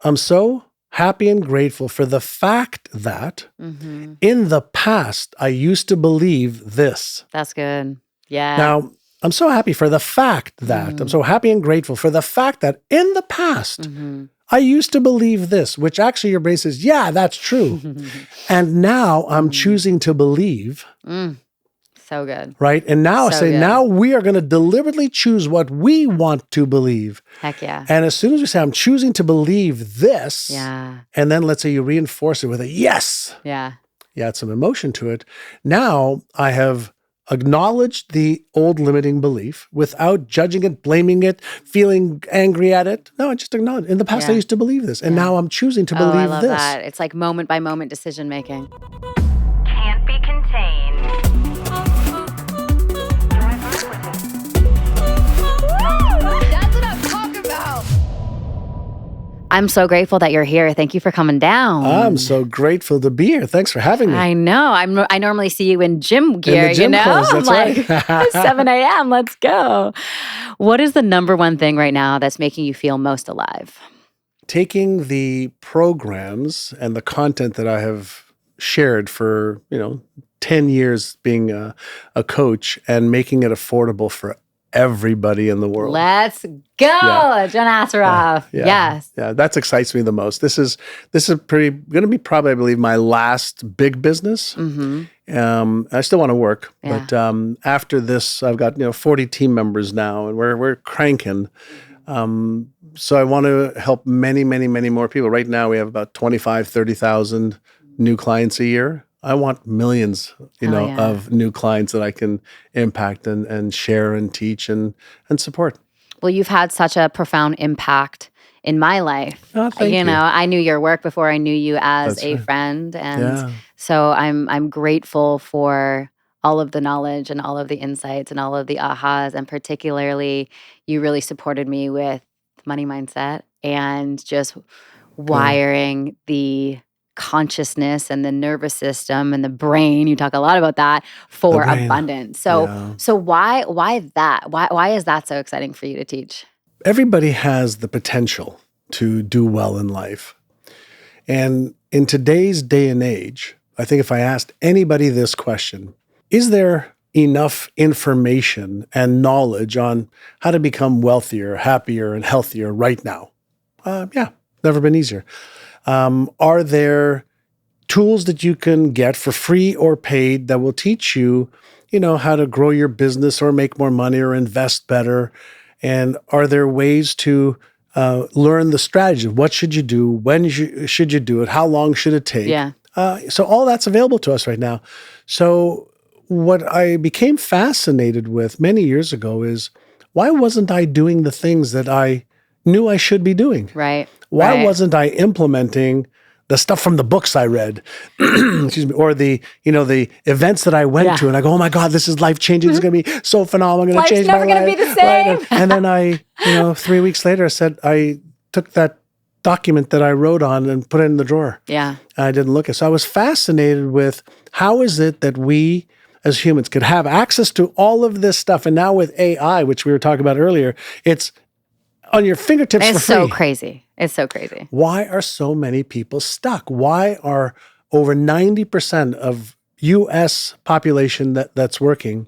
I'm so happy and grateful for the fact that in the past, I used to believe this. That's good. Yeah. Now, I'm so happy for the fact that, I'm so happy and grateful for the fact that in the past, I used to believe this, which actually your brain says, yeah, that's true. And now I'm choosing to believe. So good. Right? And now I So say, good. now we are going to deliberately choose what we want to believe. Heck yeah. And as soon as we say, I'm choosing to believe this, Yeah. and then let's say you reinforce it with a yes. Yeah. You add some emotion to it. Now I have acknowledged the old limiting belief without judging it, blaming it, feeling angry at it. No, I just acknowledge. In the past, I used to believe this. And now I'm choosing to believe I love this. that. It's like moment by moment decision making. Can't be contained. That's what I'm talking about. I'm so grateful that you're here. Thank you for coming down. I'm so grateful to be here. Thanks for having me. I know. I normally see you in gym gear, the gym clothes, that's like right. 7 a.m. Let's go. What is the number one thing right now that's making you feel most alive? Taking the programs and the content that I have shared for, 10 years being a coach and making it affordable for everybody in the world. Let's go, Yeah. John Assaraf. Yes. Yeah, that excites me the most. This is going to be probably, I believe, my last big business. I still want to work, but after this, I've got 40 team members now, and we're cranking. So I want to help many, many, many more people. Right now, we have about 25, 30,000 new clients a year. I want millions, of new clients that I can impact and share and teach and support. Well, you've had such a profound impact in my life. Oh, thank you. I knew your work before I knew you as That's a right. friend. And so I'm grateful for all of the knowledge and all of the insights and all of the ahas. And particularly, you really supported me with money mindset and just wiring the consciousness and the nervous system and the brain. You talk a lot about that for abundance. So why that? Why is that so exciting for you to teach? Everybody has the potential to do well in life. And in today's day and age, I think if I asked anybody this question, is there enough information and knowledge on how to become wealthier, happier, and healthier right now? Never been easier. Are there tools that you can get for free or paid that will teach you, how to grow your business or make more money or invest better? And are there ways to learn the strategy? What should you do? When should you do it? How long should it take? Yeah. So all that's available to us right now. So what I became fascinated with many years ago is, why wasn't I doing the things that I knew I should be doing? Right. Why wasn't I implementing the stuff from the books I read, excuse me, or the events that I went to, and I go, oh my God, this is life changing. It's going to be so phenomenal. I'm going to change my life. Life's never going to be the same. Right? And then 3 weeks later, I took that document that I wrote on and put it in the drawer. Yeah. I didn't look at it. So I was fascinated with, how is it that we as humans could have access to all of this stuff? And now with AI, which we were talking about earlier, it's on your fingertips for free. It's so crazy. It's so crazy. Why are so many people stuck? Why are over 90% of U.S. population that's working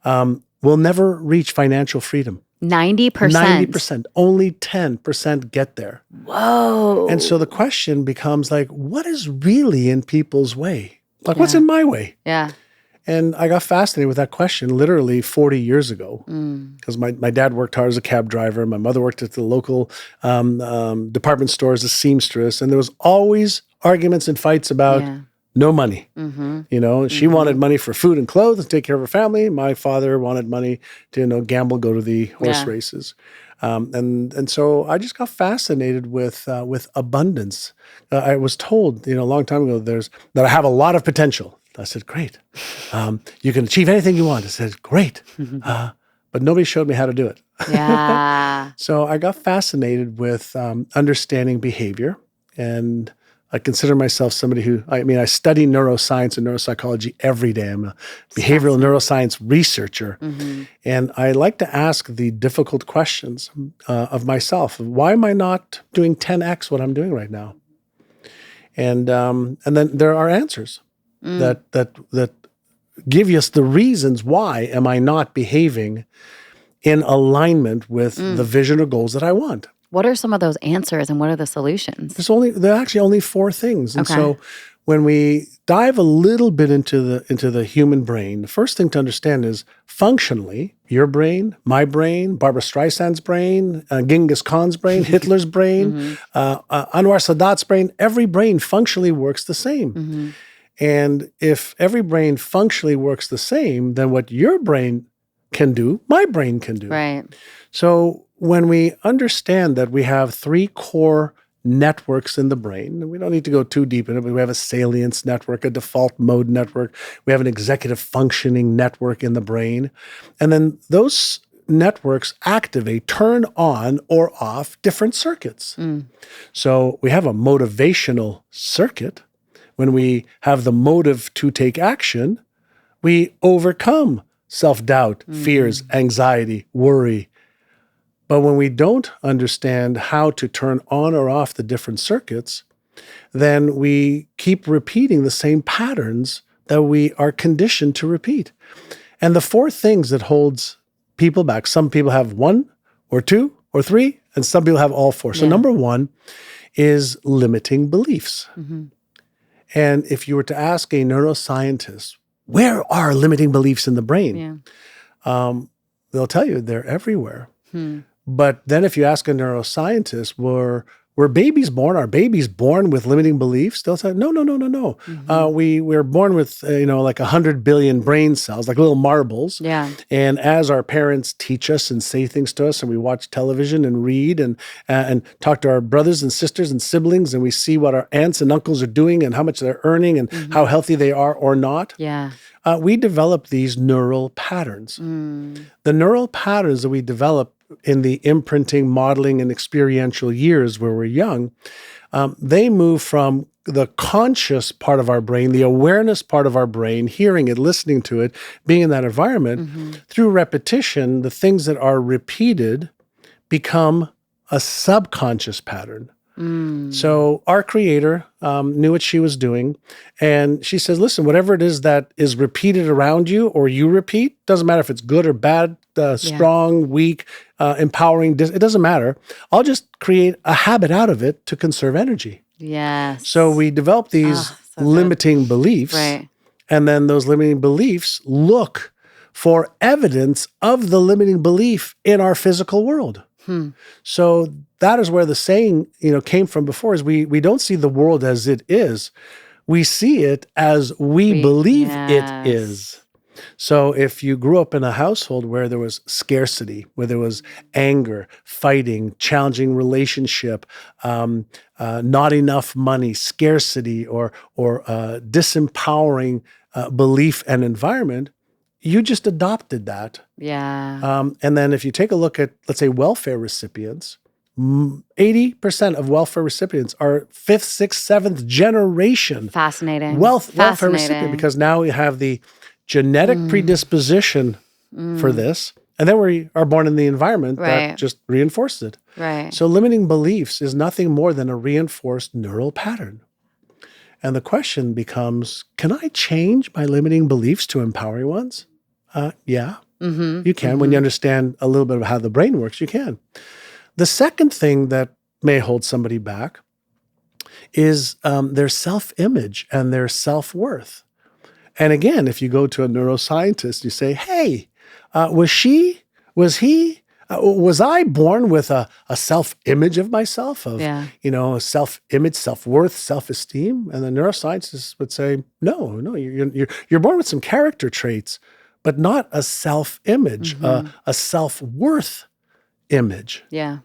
will never reach financial freedom? 90%? 90%. Only 10% get there. Whoa. And so the question becomes like, what is really in people's way? Like, what's in my way? Yeah. And I got fascinated with that question literally 40 years ago, because my dad worked hard as a cab driver. My mother worked at the local department store as a seamstress. And there was always arguments and fights about no money. She wanted money for food and clothes to take care of her family. My father wanted money to gamble, go to the horse races. And so I just got fascinated with abundance. I was told, a long time ago, that I have a lot of potential. I said, great. You can achieve anything you want. I said, great. But nobody showed me how to do it. Yeah. So I got fascinated with understanding behavior and I consider myself somebody who, I study neuroscience and neuropsychology every day. I'm a behavioral neuroscience researcher. And I like to ask the difficult questions of myself. Why am I not doing 10x what I'm doing right now? And then there are answers that give us the reasons why am I not behaving in alignment with the vision or goals that I want. What are some of those answers and what are the solutions? There are actually only 4 things. And so when we dive a little bit into the human brain, the first thing to understand is functionally, your brain, my brain, Barbara Streisand's brain, Genghis Khan's brain, Hitler's brain, Anwar Sadat's brain, every brain functionally works the same. And if every brain functionally works the same, then what your brain can do, my brain can do. Right. So when we understand that we have 3 core networks in the brain, and we don't need to go too deep in it, but we have a salience network, a default mode network, we have an executive functioning network in the brain, and then those networks activate, turn on or off different circuits. So we have a motivational circuit. When we have the motive to take action, we overcome self-doubt, fears, anxiety, worry. But when we don't understand how to turn on or off the different circuits, then we keep repeating the same patterns that we are conditioned to repeat. And the 4 things that holds people back, some people have 1 or 2 or 3, and some people have all 4. So number 1 is limiting beliefs. And if you were to ask a neuroscientist, where are limiting beliefs in the brain? They'll tell you they're everywhere. But then if you ask a neuroscientist, were babies born? Are babies born with limiting beliefs? They'll say, no. We're born with, like 100 billion brain cells, like little marbles. Yeah. And as our parents teach us and say things to us, and we watch television and read and talk to our brothers and sisters and siblings, and we see what our aunts and uncles are doing and how much they're earning and how healthy they are or not. Yeah. We develop these neural patterns. The neural patterns that we develop in the imprinting, modeling, and experiential years where we're young, they move from the conscious part of our brain, the awareness part of our brain, hearing it, listening to it, being in that environment. Through repetition, the things that are repeated become a subconscious pattern. So our creator knew what she was doing. And she says, listen, whatever it is that is repeated around you or you repeat, doesn't matter if it's good or bad, strong, weak, empowering, it doesn't matter. I'll just create a habit out of it to conserve energy. Yes. So we develop these limiting beliefs. Right. And then those limiting beliefs look for evidence of the limiting belief in our physical world. So that is where the saying, came from before, is we don't see the world as it is. We see it as we believe it is. So if you grew up in a household where there was scarcity, where there was anger, fighting, challenging relationship, not enough money, scarcity, or disempowering belief and environment, you just adopted that. Yeah. And then if you take a look at, let's say, welfare recipients, 80% of welfare recipients are 5th, 6th, 7th generation Fascinating. welfare recipient, because now we have the genetic predisposition for this. And then we are born in the environment that just reinforces it. Right. So limiting beliefs is nothing more than a reinforced neural pattern. And the question becomes, can I change my limiting beliefs to empowering ones? Yeah, you can. When you understand a little bit of how the brain works, you can. The second thing that may hold somebody back is their self-image and their self-worth. And again, if you go to a neuroscientist, you say, hey, was I born with a self-image of myself, a self-image, self-worth, self-esteem? And the neuroscientists would say, no, you're born with some character traits, but not a self-image, a self-worth image. Yeah.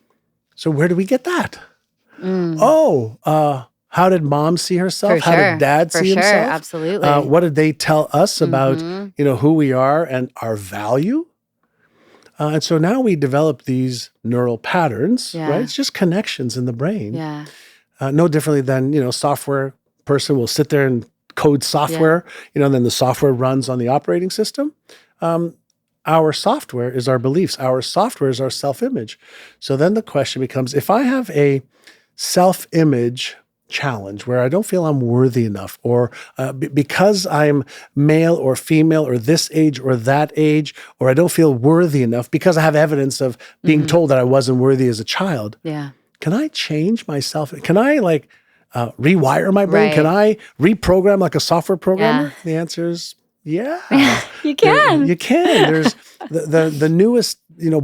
So where do we get that? How did mom see herself? For How sure. did dad see himself? Absolutely. What did they tell us about, who we are and our value? And so now we develop these neural patterns, right? It's just connections in the brain. Yeah. no differently than, software person will sit there and code software, and then the software runs on the operating system. Our software is our beliefs. Our software is our self-image. So then the question becomes, if I have a self-image challenge where I don't feel I'm worthy enough, or because I'm male or female or this age or that age, or I don't feel worthy enough because I have evidence of being told that I wasn't worthy as a child, can I change myself? Can I rewire my brain? Right. Can I reprogram like a software programmer? The answer is yeah. You can. You can. There's the newest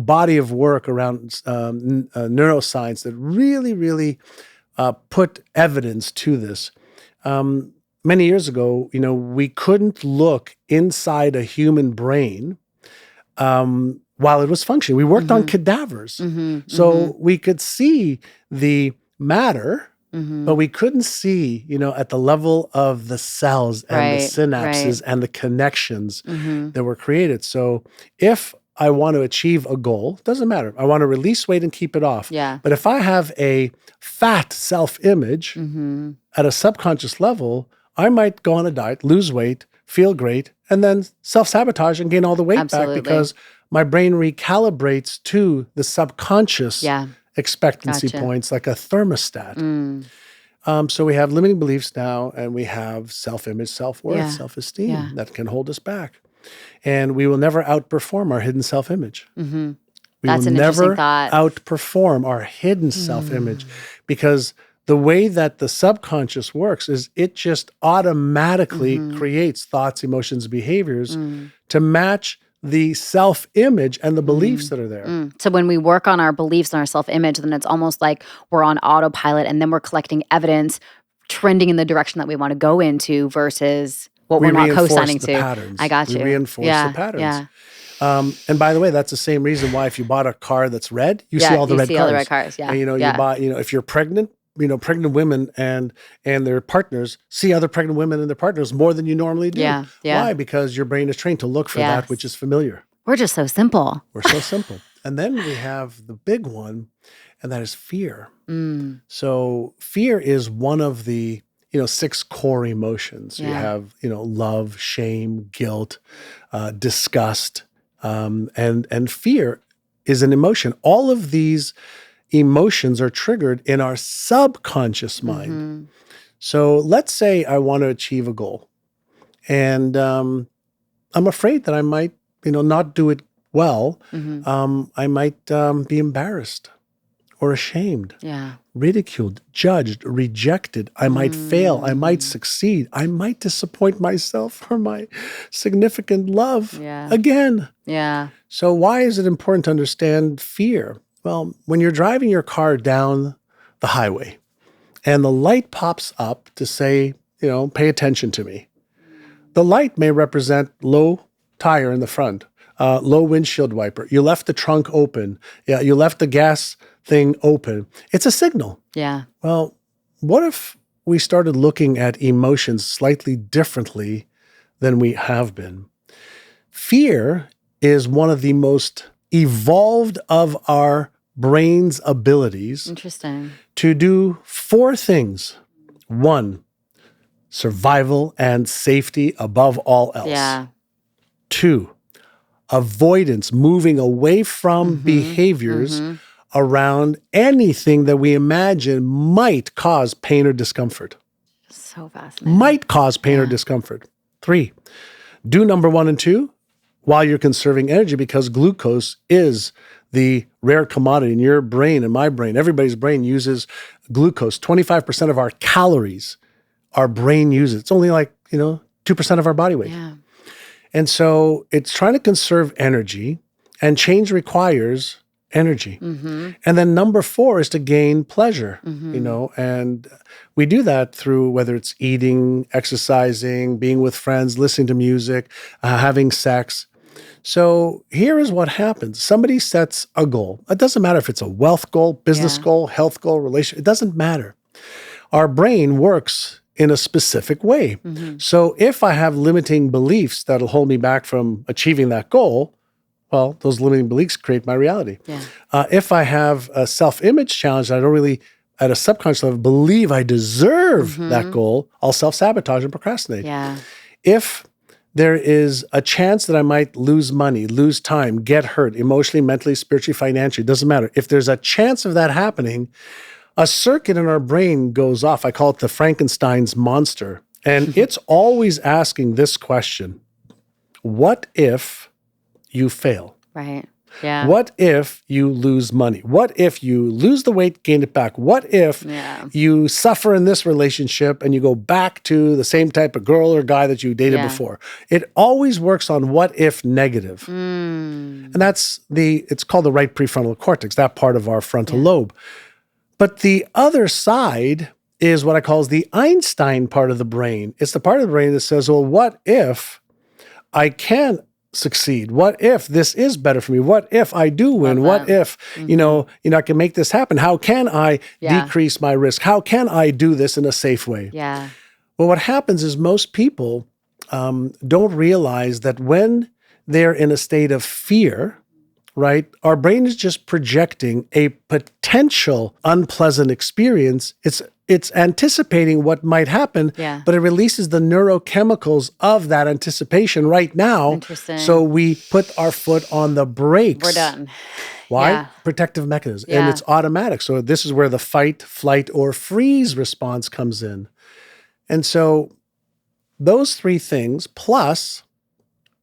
body of work around neuroscience that really, really put evidence to this. Many years ago, we couldn't look inside a human brain while it was functioning. We worked on cadavers. So we could see the matter, but we couldn't see, at the level of the cells and the synapses and the connections that were created. So if I want to achieve a goal, doesn't matter. I want to release weight and keep it off. But if I have a fat self-image at a subconscious level, I might go on a diet, lose weight, feel great, and then self-sabotage and gain all the weight back because my brain recalibrates to the subconscious expectancy points like a thermostat. So we have limiting beliefs now, and we have self-image, self-worth, self-esteem that can hold us back. And we will never outperform our hidden self-image. We That's will an never interesting thought. outperform our hidden self-image because the way that the subconscious works is it just automatically creates thoughts, emotions, behaviors to match the self-image and the beliefs that are there. So when we work on our beliefs and our self-image, then it's almost like we're on autopilot and then we're collecting evidence trending in the direction that we want to go into versus what we're not co-signing to. Patterns. I got you. We reinforce the patterns. And by the way, that's the same reason why if you bought a car that's red, you see all the red cars. All the red cars. And, you buy, if you're pregnant, pregnant women and their partners see other pregnant women and their partners more than you normally do. Why? Because your brain is trained to look for that which is familiar. We're just so simple. We're so simple. And then we have the big one, and that is fear. So fear is one of the 6 core emotions. You have love, shame, guilt, disgust, and fear is an emotion. All of these emotions are triggered in our subconscious mind. So let's say I want to achieve a goal, and I'm afraid that I might, not do it well. I might be embarrassed or ashamed, ridiculed, judged, rejected. I might fail. I might succeed. I might disappoint myself or my significant love again. So why is it important to understand fear? Well, when you're driving your car down the highway and the light pops up to say, pay attention to me, the light may represent low tire in the front, low windshield wiper. You left the trunk open. You left the gas thing open. It's a signal. Well, what if we started looking at emotions slightly differently than we have been? Fear is one of the most evolved of our brain's abilities to do 4 things. 1, survival and safety above all else. 2, avoidance, moving away from behaviors around anything that we imagine might cause pain or discomfort. So fascinating. Might cause pain or discomfort. 3, do number 1 and 2 while you're conserving energy, because glucose is the rare commodity in your brain and my brain. Everybody's brain uses glucose. 25% of our calories, our brain uses. It's only 2% of our body weight. And so it's trying to conserve energy, and change requires energy. And then number 4 is to gain pleasure, and we do that through whether it's eating, exercising, being with friends, listening to music, having sex. So here is what happens. Somebody sets a goal. It doesn't matter if it's a wealth goal, business goal, health goal, relationship. It doesn't matter. Our brain works in a specific way. So if I have limiting beliefs that'll hold me back from achieving that goal, well, those limiting beliefs create my reality. If I have a self-image challenge that I don't really at a subconscious level believe I deserve that goal, I'll self-sabotage and procrastinate. Yeah. If there is a chance that I might lose money, lose time, get hurt emotionally, mentally, spiritually, financially, doesn't matter. If there's a chance of that happening, a circuit in our brain goes off. I call it the Frankenstein's monster. And it's always asking this question: what if you fail? Right. Yeah. What if you lose money? What if you lose the weight, gain it back? What if you suffer in this relationship and you go back to the same type of girl or guy that you dated before? It always works on what if negative. And it's called the right prefrontal cortex, that part of our frontal lobe. But the other side is what I call the Einstein part of the brain. It's the part of the brain that says, well, what if I can succeed? What if this is better for me? What if I do win? What if, I can make this happen? How can I decrease my risk? How can I do this in a safe way? Yeah. Well, what happens is most people don't realize that when they're in a state of fear, right, our brain is just projecting a potential unpleasant experience. It's anticipating what might happen, but it releases the neurochemicals of that anticipation right now. Interesting. So we put our foot on the brakes. We're done. Why? Yeah. Protective mechanism. And it's automatic. So this is where the fight, flight, or freeze response comes in. And so those three things, plus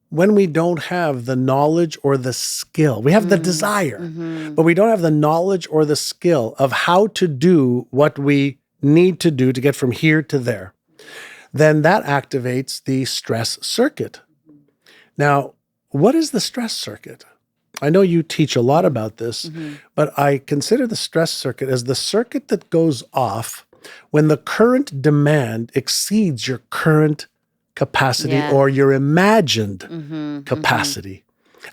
when we don't have the knowledge or the skill, we have the desire, but we don't have the knowledge or the skill of how to do what we need to do to get from here to there, then that activates the stress circuit. Now, what is the stress circuit? I know you teach a lot about this, but I consider the stress circuit as the circuit that goes off when the current demand exceeds your current capacity or your imagined capacity.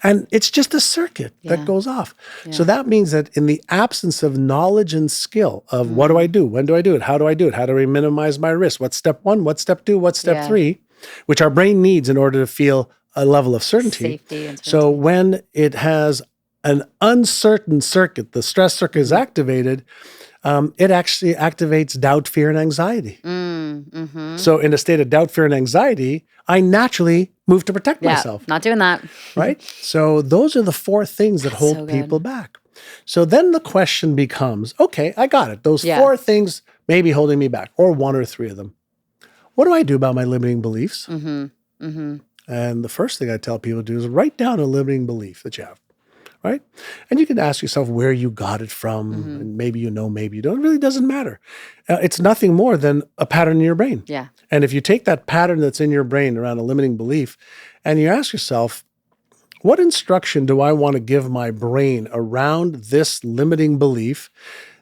And it's just a circuit that goes off. So that means that in the absence of knowledge and skill of what do I do? When do I do it? How do I do it? How do I minimize my risk? What's step one? What's step two? What's step three? Which our brain needs in order to feel a level of certainty. Safety and certainty. So when it has an uncertain circuit, the stress circuit is activated, it actually activates doubt, fear, and anxiety. So in a state of doubt, fear, and anxiety, I naturally move to protect myself. Not doing that. Right? So those are the four things that hold people back. So then the question becomes, okay, I got it. Those four things may be holding me back, or one or three of them. What do I do about my limiting beliefs? And the first thing I tell people to do is write down a limiting belief that you have. Right? And you can ask yourself where you got it from, and maybe you know, maybe you don't. It really doesn't matter. It's nothing more than a pattern in your brain. Yeah. And if you take that pattern that's in your brain around a limiting belief, and you ask yourself, what instruction do I want to give my brain around this limiting belief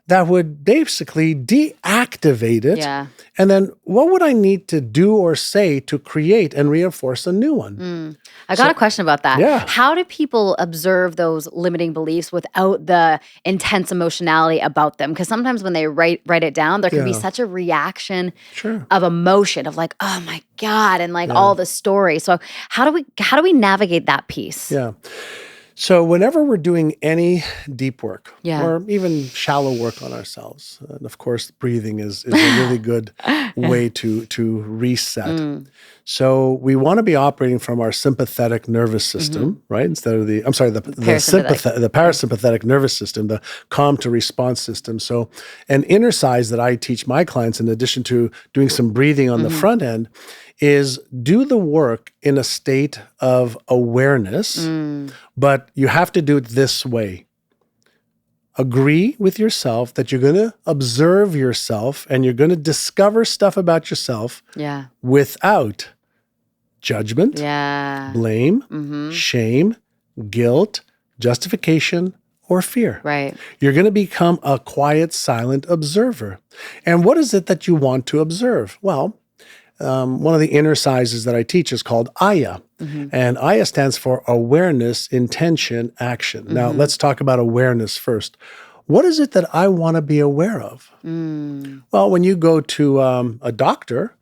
that would basically deactivate it? Yeah. And then what would I need to do or say to create and reinforce a new one? I got a question about that. Yeah. How do people observe those limiting beliefs without the intense emotionality about them? Because sometimes when they write it down, there can be such a reaction of emotion of like, oh my God, and like all the story. So how do we navigate that piece? Yeah. So whenever we're doing any deep work or even shallow work on ourselves, and of course breathing is a really good way to reset. So we want to be operating from our sympathetic nervous system, right? Instead of the parasympathetic nervous system, the calm to response system. So an exercise that I teach my clients, in addition to doing some breathing on the front end, is do the work in a state of awareness, but you have to do it this way. Agree with yourself that you're going to observe yourself and you're going to discover stuff about yourself without judgment, blame, shame, guilt, justification, or fear. Right. You're going to become a quiet, silent observer. And what is it that you want to observe? Well, one of the exercises that I teach is called AYA. And AYA stands for awareness, intention, action. Now, let's talk about awareness first. What is it that I want to be aware of? Well, when you go to a doctor,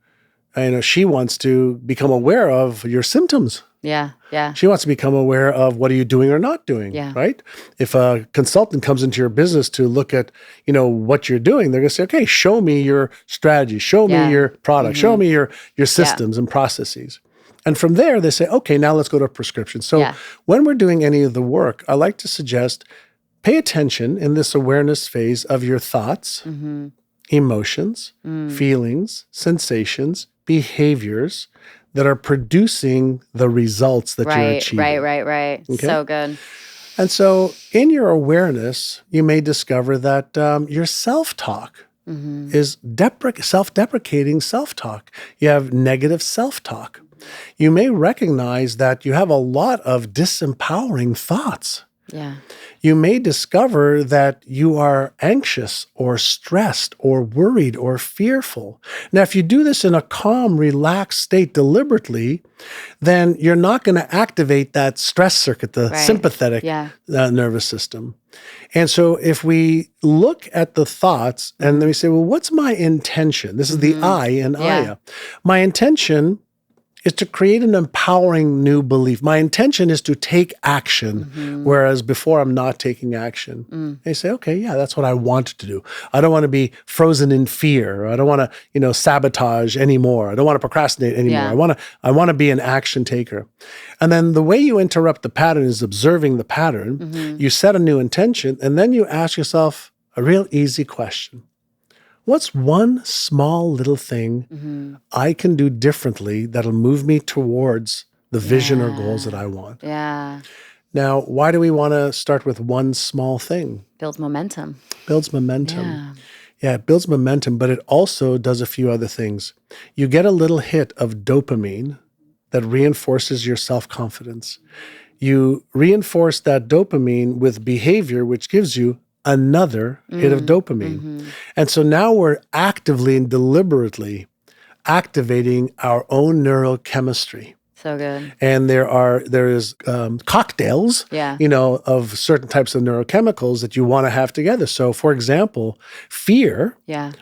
she wants to become aware of your symptoms. Yeah. Yeah. She wants to become aware of what are you doing or not doing, Yeah. right? If a consultant comes into your business to look at, what you're doing, they're going to say, okay, show me your strategy, show Yeah. me your product, show me your systems and processes. And from there, they say, okay, now let's go to a prescription. So when we're doing any of the work, I like to suggest pay attention in this awareness phase of your thoughts, emotions, feelings, sensations, behaviors that are producing the results that you're achieving. Right. Okay? So good. And so in your awareness, you may discover that your self-talk is self-deprecating self-talk. You have negative self-talk. You may recognize that you have a lot of disempowering thoughts. Yeah. You may discover that you are anxious or stressed or worried or fearful. Now, if you do this in a calm, relaxed state deliberately, then you're not going to activate that stress circuit, the sympathetic nervous system. And so if we look at the thoughts and then we say, well, what's my intention? This is the I in Aya. My intention is to create an empowering new belief. My intention is to take action, whereas before I'm not taking action. They say, okay, yeah, that's what I want to do. I don't want to be frozen in fear. I don't want to, sabotage anymore. I don't want to procrastinate anymore. I want to be an action taker. And then the way you interrupt the pattern is observing the pattern. You set a new intention, and then you ask yourself a real easy question. What's one small little thing I can do differently that'll move me towards the vision or goals that I want? Yeah. Now, why do we want to start with one small thing? Builds momentum. Builds momentum. Yeah, it builds momentum, but it also does a few other things. You get a little hit of dopamine that reinforces your self-confidence. You reinforce that dopamine with behavior, which gives you another hit of dopamine. And so now we're actively and deliberately activating our own neurochemistry. So good. And there is cocktails, of certain types of neurochemicals that you want to have together. So, for example, fear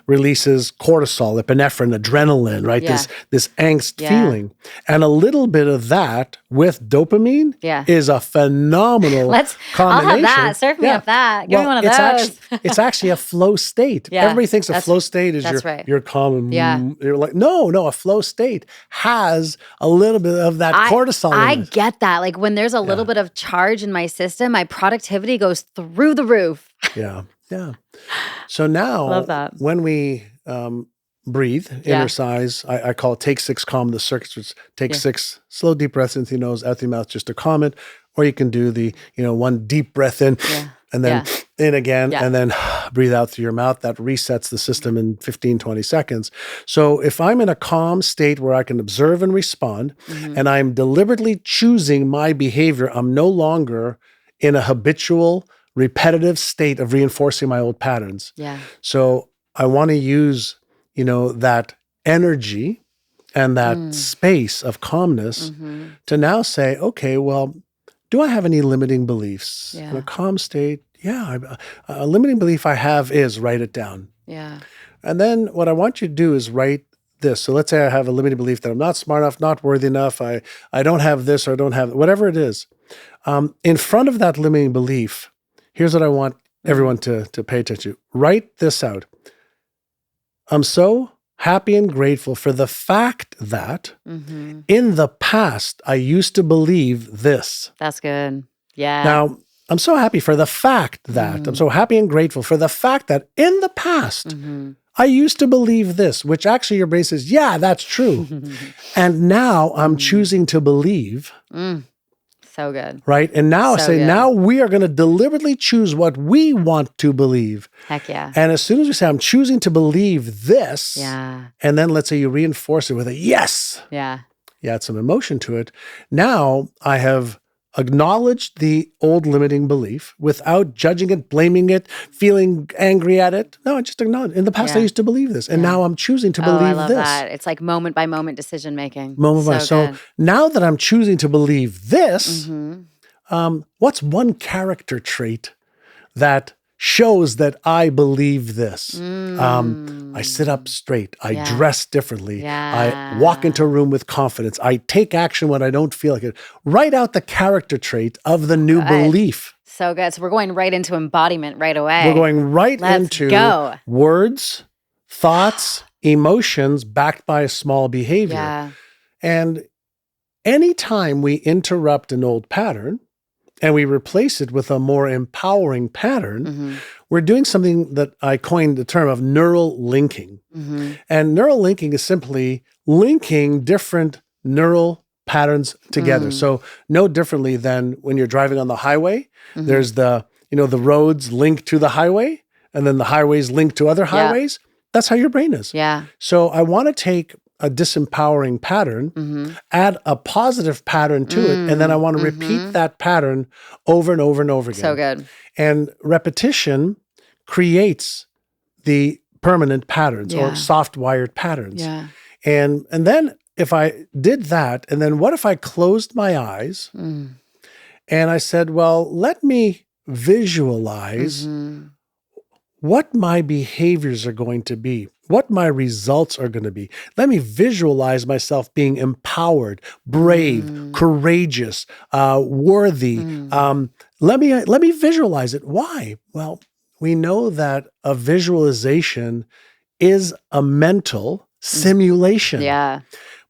releases cortisol, epinephrine, adrenaline, right? This angst feeling, and a little bit of that with dopamine is a phenomenal combination. I'll have that. Serve me up that. Give me one of those. It's actually a flow state. Everybody thinks a flow state is you're calm. You're like, no, a flow state has a little bit of that cortisol. I get that. Like when there's a little bit of charge in my system, my productivity goes through the roof. Yeah. So now, love that. When we breathe, inner size, I call it take 6, calm the circuits, which take 6 slow, deep breaths into your nose, out through your mouth just to calm it. Or you can do the, one deep breath in and then in again and then breathe out through your mouth. That resets the system in 15, 20 seconds. So if I'm in a calm state where I can observe and respond and I'm deliberately choosing my behavior, I'm no longer in a habitual, repetitive state of reinforcing my old patterns. So I want to use, that energy and that space of calmness to now say, okay, well, do I have any limiting beliefs? In a calm state, a limiting belief I have is write it down. And then what I want you to do is write this. So let's say I have a limiting belief that I'm not smart enough, not worthy enough, I don't have this or I don't have, whatever it is. In front of that limiting belief, here's what I want everyone to pay attention to. Write this out. I'm so happy and grateful for the fact that in the past, I used to believe this. That's good. Yeah. Now, I'm so happy for the fact that, I'm so happy and grateful for the fact that in the past, I used to believe this, which actually your brain says, yeah, that's true. And now I'm choosing to believe. So good. Right? And now I say, now we are going to deliberately choose what we want to believe. Heck yeah. And as soon as we say, I'm choosing to believe this, and then let's say you reinforce it with a yes. You add some emotion to it. Now I have acknowledged the old limiting belief without judging it, blaming it, feeling angry at it. No, I just acknowledge. In the past, I used to believe this. And now I'm choosing to believe I love this. that. It's like moment by moment decision making. Moment by moment. So now that I'm choosing to believe this, what's one character trait that shows that I believe this. I sit up straight. I Yeah. dress differently. I walk into a Yeah. room with confidence. I take action when I don't feel like it. Write out the character trait of the new Good. belief. So good. So we're going right into embodiment right away. We're going right Let's into go. words, thoughts, emotions backed by a small behavior. Yeah. And anytime we interrupt an old pattern and we replace it with a more empowering pattern, Mm-hmm. we're doing something that I coined the term of neural linking. Mm-hmm. And neural linking is simply linking different neural patterns together. So no differently than when you're driving on the highway, there's the roads link to the highway, and then the highways link to other highways. That's how your brain is. Yeah. So I want to take a disempowering pattern, add a positive pattern to it, and then I want to repeat that pattern over and over and over again. So good. And repetition creates the permanent patterns or Yeah. soft wired patterns. Yeah. And then if I did that, and then what if I closed my eyes and I said, well, let me visualize what my behaviors are going to be, what my results are going to be. Let me visualize myself being empowered, brave, courageous, worthy. Let me visualize it. Why? Well, we know that a visualization is a mental simulation. Yeah.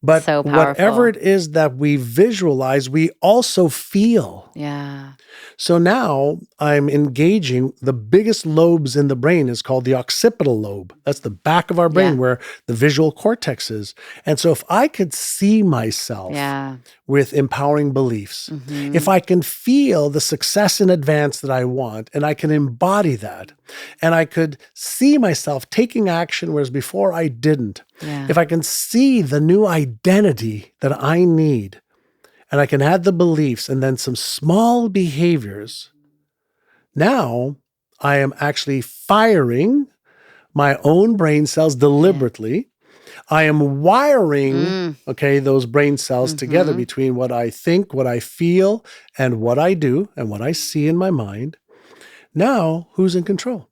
But So whatever powerful. it is that we visualize, we also feel. Yeah. So now I'm engaging the biggest lobes in the brain is called the occipital lobe. That's the back of our brain Yeah. where the visual cortex is. And so if I could see myself Yeah. with empowering beliefs, if I can feel the success in advance that I want, and I can embody that, and I could see myself taking action, whereas before I didn't, Yeah. if I can see the new identity that I need, and I can add the beliefs and then some small behaviors, now I am actually firing my own brain cells deliberately. I am wiring, those brain cells together between what I think, what I feel, and what I do, and what I see in my mind. Now, who's in control?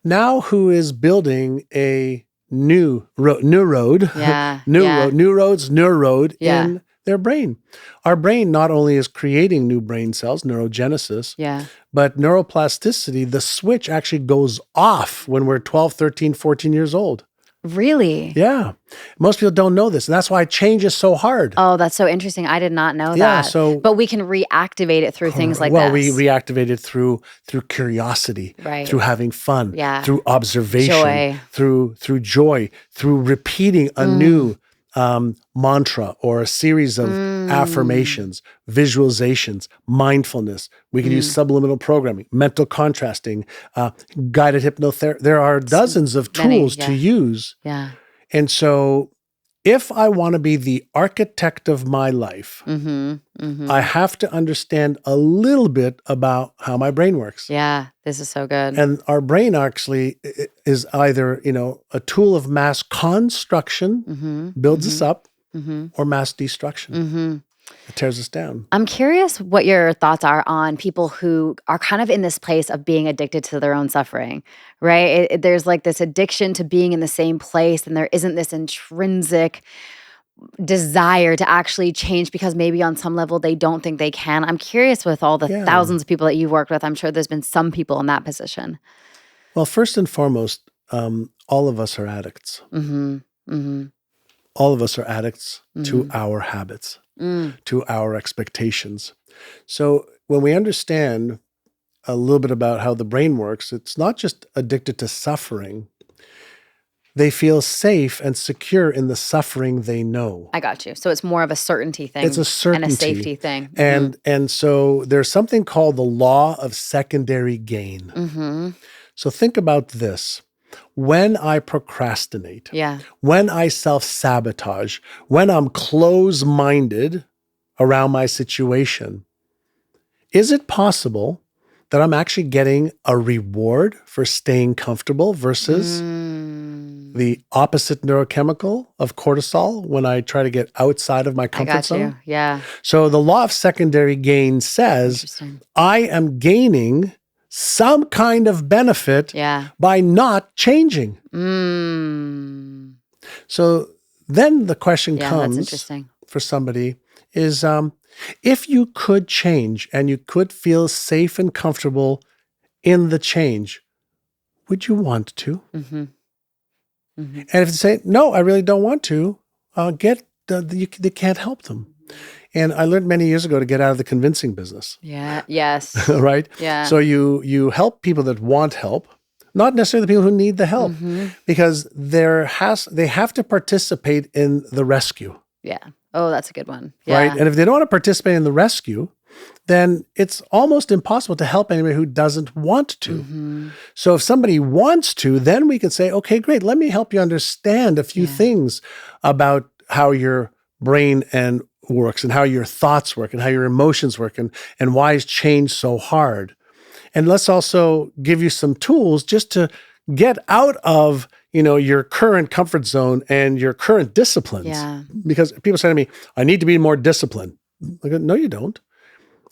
Now, who is building a new road, Yeah. new Yeah. road, new roads, new road Yeah. in their brain. Our brain not only is creating new brain cells, neurogenesis, Yeah. but neuroplasticity, the switch actually goes off when we're 12, 13, 14 years old. Really? Yeah. Most people don't know this. And that's why change is so hard. Oh, that's so interesting. I did not know Yeah, that. so- but we can reactivate it through things like well, this. we reactivate it through curiosity, Right. through having fun, Yeah. through observation, Joy. through joy, through repeating a new mantra or a series of affirmations, visualizations, mindfulness. We can use subliminal programming, mental contrasting, guided hypnotherapy. There are dozens of many, tools to use. Yeah. And so if I want to be the architect of my life, I have to understand a little bit about how my brain works. Yeah. This is so good. And our brain actually is either, a tool of mass construction, builds us up, or mass destruction. It tears us down. I'm curious what your thoughts are on people who are kind of in this place of being addicted to their own suffering, right? There's like this addiction to being in the same place, and there isn't this intrinsic desire to actually change because maybe on some level they don't think they can. I'm curious with all the Yeah. thousands of people that you've worked with, I'm sure there's been some people in that position. Well, first and foremost, all of us are addicts. All of us are addicts to our habits, to our expectations. So when we understand a little bit about how the brain works, it's not just addicted to suffering. They feel safe and secure in the suffering they know. I got you. So it's more of a certainty thing. It's a certainty. And a safety thing. And so there's something called the law of secondary gain. So think about this. When I procrastinate, Yeah. when I self-sabotage, when I'm close-minded around my situation, is it possible that I'm actually getting a reward for staying comfortable versus the opposite neurochemical of cortisol when I try to get outside of my I comfort got zone? you. Yeah. So the law of secondary gain says Interesting. I am gaining some kind of benefit by not changing. So then the question comes that's interesting. for somebody is, if you could change and you could feel safe and comfortable in the change, would you want to? And if they say, no, I really don't want to, they can't help them. And I learned many years ago to get out of the convincing business. Yeah. Yes. Right? Yeah. So you help people that want help, not necessarily the people who need the help, because they have to participate in the rescue. Yeah. Oh, that's a good one. Yeah. Right? And if they don't want to participate in the rescue, then it's almost impossible to help anybody who doesn't want to. So if somebody wants to, then we could say, okay, great, let me help you understand a few things about how your brain works and how your thoughts work and how your emotions work and why is change so hard. And let's also give you some tools just to get out of your current comfort zone and your current disciplines. Yeah. Because people say to me, I need to be more disciplined. I go, no, you don't.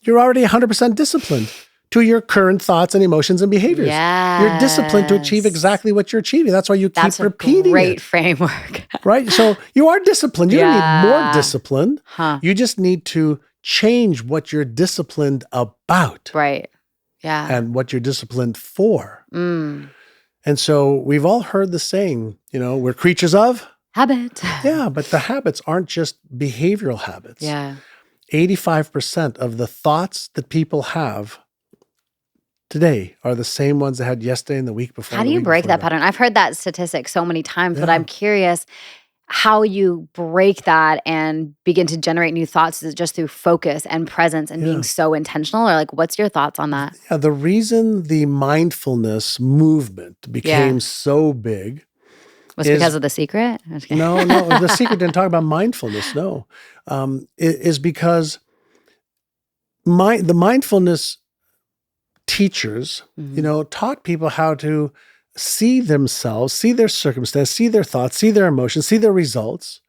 You're already 100% disciplined to your current thoughts and emotions and behaviors. Yes. You're disciplined to achieve exactly what you're achieving. That's why you keep repeating That's a great it. framework. Right? So you are disciplined. You don't need more discipline. Huh. You just need to change what you're disciplined about. Right. Yeah. And what you're disciplined for. And so we've all heard the saying, we're creatures of habit. Yeah, but the habits aren't just behavioral habits. Yeah. 85% of the thoughts that people have today are the same ones they had yesterday and the week before. How do you break that pattern? I've heard that statistic so many times, but I'm curious how you break that and begin to generate new thoughts. Is it just through focus and presence and being so intentional? Or what's your thoughts on that? Yeah, the reason the mindfulness movement became so big was because of The Secret? No, The Secret didn't talk about mindfulness, no. Is because the mindfulness teachers, taught people how to see themselves, see their circumstance, see their thoughts, see their emotions, see their results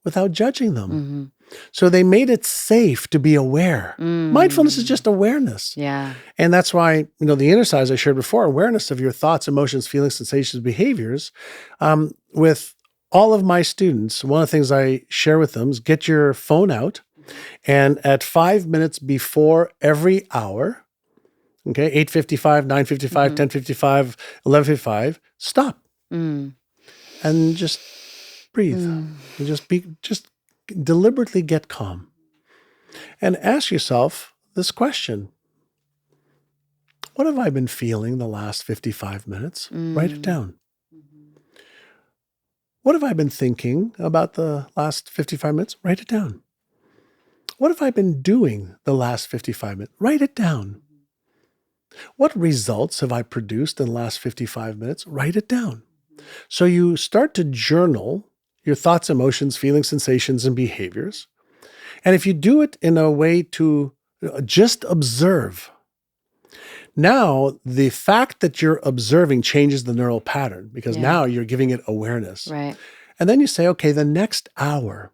without judging them. So they made it safe to be aware. Mindfulness is just awareness. Yeah. And that's why, the inner side, as I shared before, awareness of your thoughts, emotions, feelings, sensations, behaviors. With all of my students, one of the things I share with them is get your phone out and at 5 minutes before every hour, okay, 8:55, 9:55, 10:55, 11:55, stop. And just breathe. And just deliberately get calm. And ask yourself this question. What have I been feeling the last 55 minutes? Write it down. What have I been thinking about the last 55 minutes? Write it down. What have I been doing the last 55 minutes? Write it down. What results have I produced in the last 55 minutes? Write it down. So you start to journal your thoughts, emotions, feelings, sensations, and behaviors. And if you do it in a way to just observe, now the fact that you're observing changes the neural pattern because now you're giving it awareness. Right. And then you say, okay, the next hour,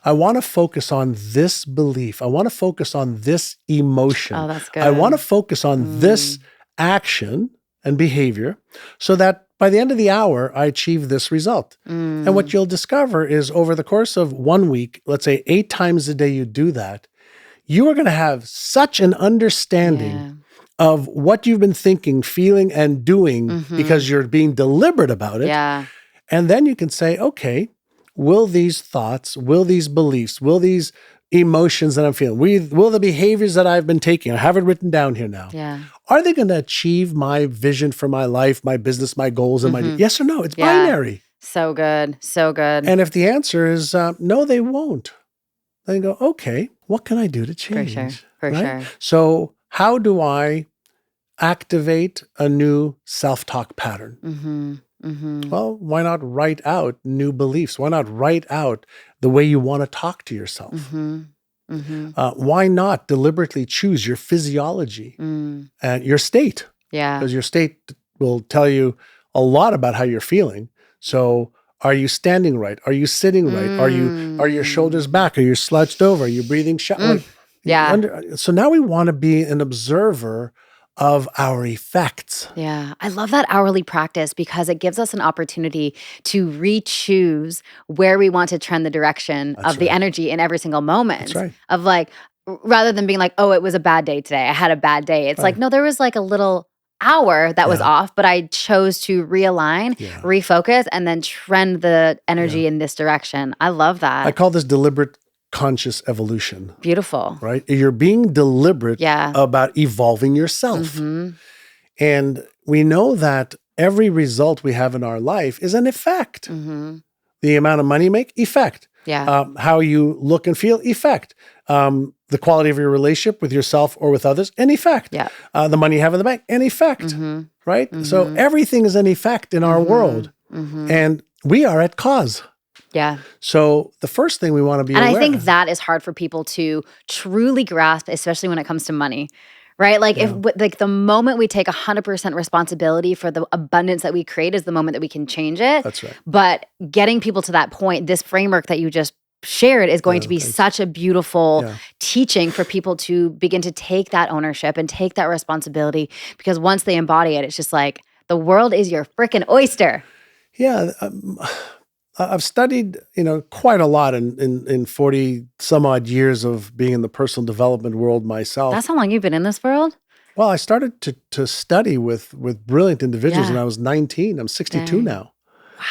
I want to focus on this belief. I want to focus on this emotion. Oh, that's good. I want to focus on this action and behavior so that by the end of the hour, I achieve this result. And what you'll discover is over the course of 1 week, let's say 8 times a day you do that, you are going to have such an understanding of what you've been thinking, feeling, and doing because you're being deliberate about it. Yeah. And then you can say, okay, will these thoughts, will these beliefs, will these emotions that I'm feeling, will the behaviors that I've been taking, I have it written down here now, are they going to achieve my vision for my life, my business, my goals, and my yes or no? It's binary. So good. So good. And if the answer is no, they won't, then you go, okay, what can I do to change? For sure. So how do I activate a new self-talk pattern? Well, why not write out new beliefs? Why not write out the way you want to talk to yourself? Why not deliberately choose your physiology and your state? Yeah. Because your state will tell you a lot about how you're feeling. So are you standing right? Are you sitting right? Are your shoulders back? Are you slouched over? Are you breathing shallow? Yeah. So now we want to be an observer of our effects. Yeah. I love that hourly practice because it gives us an opportunity to re-choose where we want to trend the direction That's of the right. energy in every single moment. That's right. Of like, rather than being like, oh, it was a bad day today. I had a bad day. It's like, Right. no, there was like a little hour that was Yeah. off, but I chose to realign, Yeah. refocus, and then trend the energy in this direction. I love that. I call this deliberate conscious evolution, Beautiful. right? You're being deliberate Yeah. about evolving yourself. Mm-hmm. And we know that every result we have in our life is an effect. Mm-hmm. The amount of money you make, effect. Yeah. How you look and feel, effect. The quality of your relationship with yourself or with others, an effect. Yeah. The money you have in the bank, an effect, Mm-hmm. right? So everything is an effect in our world. Mm-hmm. And we are at cause. Yeah. So the first thing we want to be And aware I think of. that is hard for people to truly grasp, especially when it comes to money, right? Like like the moment we take 100% responsibility for the abundance that we create is the moment that we can change it. That's right. But getting people to that point, this framework that you just shared is going to be such a beautiful teaching for people to begin to take that ownership and take that responsibility, because once they embody it, it's just like the world is your freaking oyster. Yeah. I've studied, quite a lot in 40 some odd years of being in the personal development world myself. That's how long you've been in this world? Well, I started to study with brilliant individuals Yeah. when I was 19. I'm 62 Dang. now. Wow.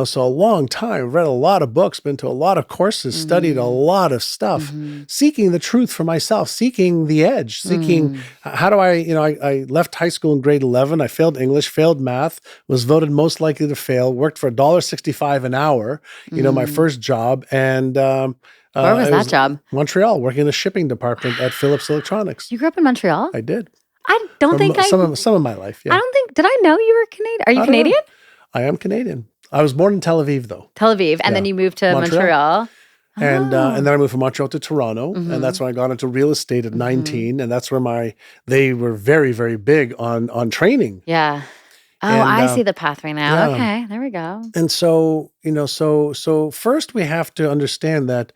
So a long time, read a lot of books, been to a lot of courses, studied a lot of stuff, seeking the truth for myself, seeking the edge, seeking how do I left high school in grade 11. I failed English, failed math, was voted most likely to fail, worked for $1.65 an hour, my first job. And Where was that job? Montreal, working in the shipping department at Philips Electronics. You grew up in Montreal? I did. I don't think some of my life. Yeah. I don't think, did I know you were Canadian? Are you I don't know. Canadian? I am Canadian. I was born in Tel Aviv, though. Tel Aviv. And then you moved to Montreal. And then I moved from Montreal to Toronto. And that's when I got into real estate at 19. And that's where they were very, very big on training. Yeah. Oh, And, I see the pathway now. yeah. Okay, there we go. And so, so first we have to understand that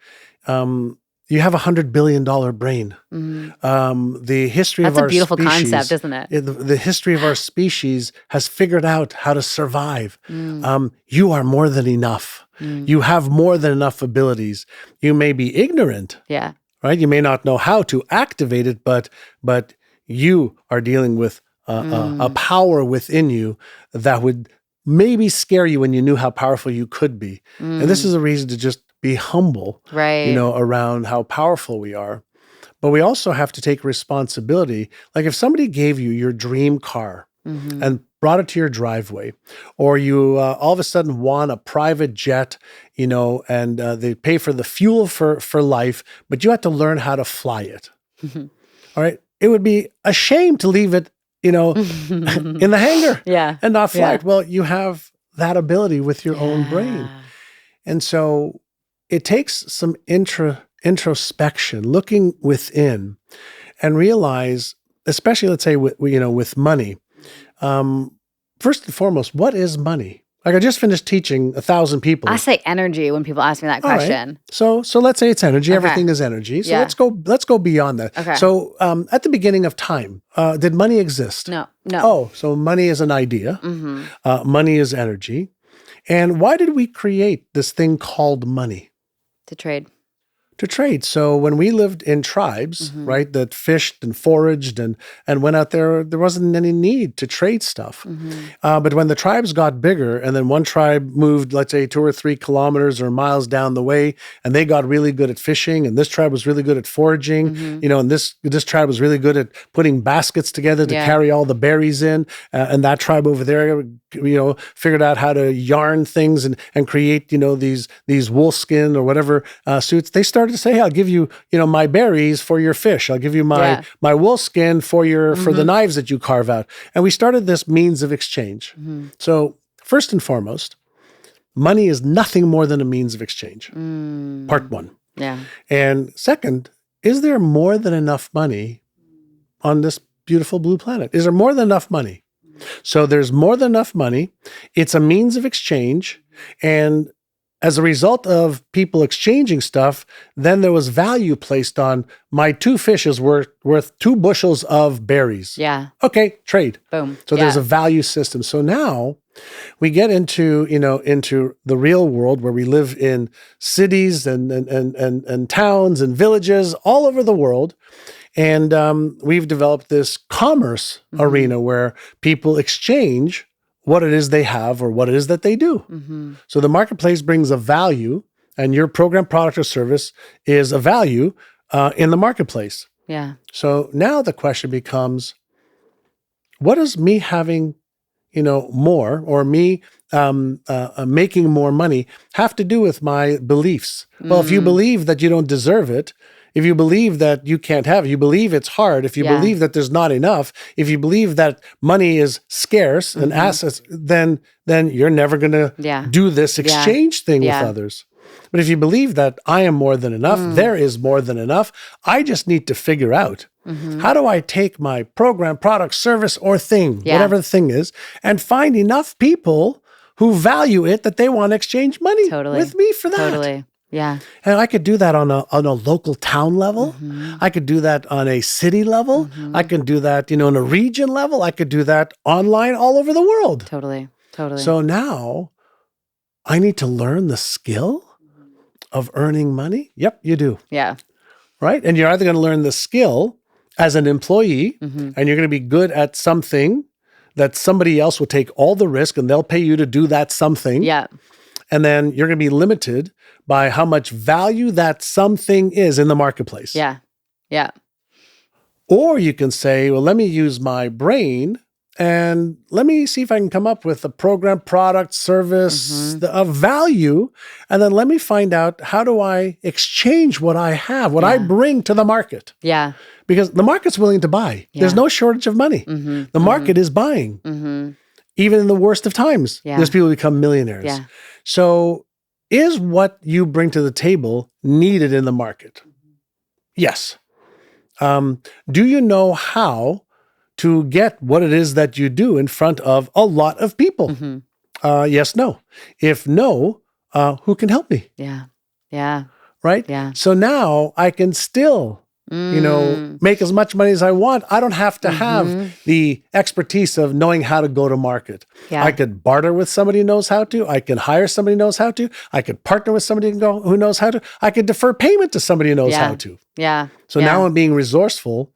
you have $100 billion brain. The history That's of our a beautiful species, concept, isn't it? The history of our species has figured out how to survive. You are more than enough. You have more than enough abilities. You may be ignorant, Yeah. right? You may not know how to activate it, but you are dealing with a power within you that would maybe scare you when you knew how powerful you could be. And this is a reason to just be humble, Right. around how powerful we are. But we also have to take responsibility. Like if somebody gave you your dream car and brought it to your driveway, or you all of a sudden won a private jet, and they pay for the fuel for life, but you had to learn how to fly it. All right. It would be a shame to leave it, in the hangar Yeah. and not fly Yeah. it. Well, you have that ability with your own brain. And so it takes some introspection, looking within, and realize, especially let's say with money, first and foremost, what is money? Like I just finished teaching 1,000 people. I say energy when people ask me that All right. question. So let's say it's energy. Okay. Everything is energy. So Yeah. let's go beyond that. Okay. So at the beginning of time, did money exist? No. Oh, so money is an idea. Mm-hmm. Money is energy. And why did we create this thing called money? To trade. To trade. So when we lived in tribes, right, that fished and foraged and went out there wasn't any need to trade stuff. But when the tribes got bigger and then one tribe moved, let's say 2 or 3 kilometers or miles down the way, and they got really good at fishing, and this tribe was really good at foraging, and this tribe was really good at putting baskets together to carry all the berries in, and that tribe over there, figured out how to yarn things and create, these wool skin or whatever suits. They started to say, hey, I'll give you, my berries for your fish. I'll give you my wool skin for the knives that you carve out. And we started this means of exchange. So first and foremost, money is nothing more than a means of exchange. Part one. Yeah. And second, is there more than enough money on this beautiful blue planet? Is there more than enough money? So there's more than enough money. It's a means of exchange. And as a result of people exchanging stuff, then there was value placed on my 2 fishes worth 2 bushels of berries. Yeah. Okay, trade. Boom. So there's a value system. So now we get into the real world where we live in cities and towns and villages all over the world. And we've developed this commerce arena where people exchange what it is they have or what it is that they do. So the marketplace brings a value, and your program, product, or service is a value in the marketplace. Yeah. So now the question becomes, what does me having, more, or me making more money have to do with my beliefs? Well, if you believe that you don't deserve it, if you believe that you can't have it, you believe it's hard, if you believe that there's not enough, if you believe that money is scarce and assets, then you're never going to do this exchange thing with others. But if you believe that I am more than enough, there is more than enough, I just need to figure out, how do I take my program, product, service, or thing, whatever the thing is, and find enough people who value it that they want to exchange money with me for that. Totally. Yeah. And I could do that on a local town level. I could do that on a city level. I can do that, on a region level. I could do that online all over the world. Totally. So now I need to learn the skill of earning money. Yep, you do. Yeah. Right? And you're either going to learn the skill as an employee, and you're going to be good at something that somebody else will take all the risk and they'll pay you to do that something. Yeah. And then you're going to be limited by how much value that something is in the marketplace. Yeah. Yeah. Or you can say, well, let me use my brain and let me see if I can come up with a program, product, service of value. And then let me find out, how do I exchange what I have, what I bring to the market? Yeah. Because the market's willing to buy. There's no shortage of money. The market is buying. Even in the worst of times, there's people who become millionaires. Yeah. So is what you bring to the table needed in the market? Yes. Do you know how to get what it is that you do in front of a lot of people? Yes, no. If no, who can help me? Yeah. Yeah. Right? Yeah. So now I can still, make as much money as I want. I don't have to have the expertise of knowing how to go to market. Yeah. I could barter with somebody who knows how to. I can hire somebody who knows how to. I could partner with somebody who knows how to. I could defer payment to somebody who knows how to. Yeah. So now I'm being resourceful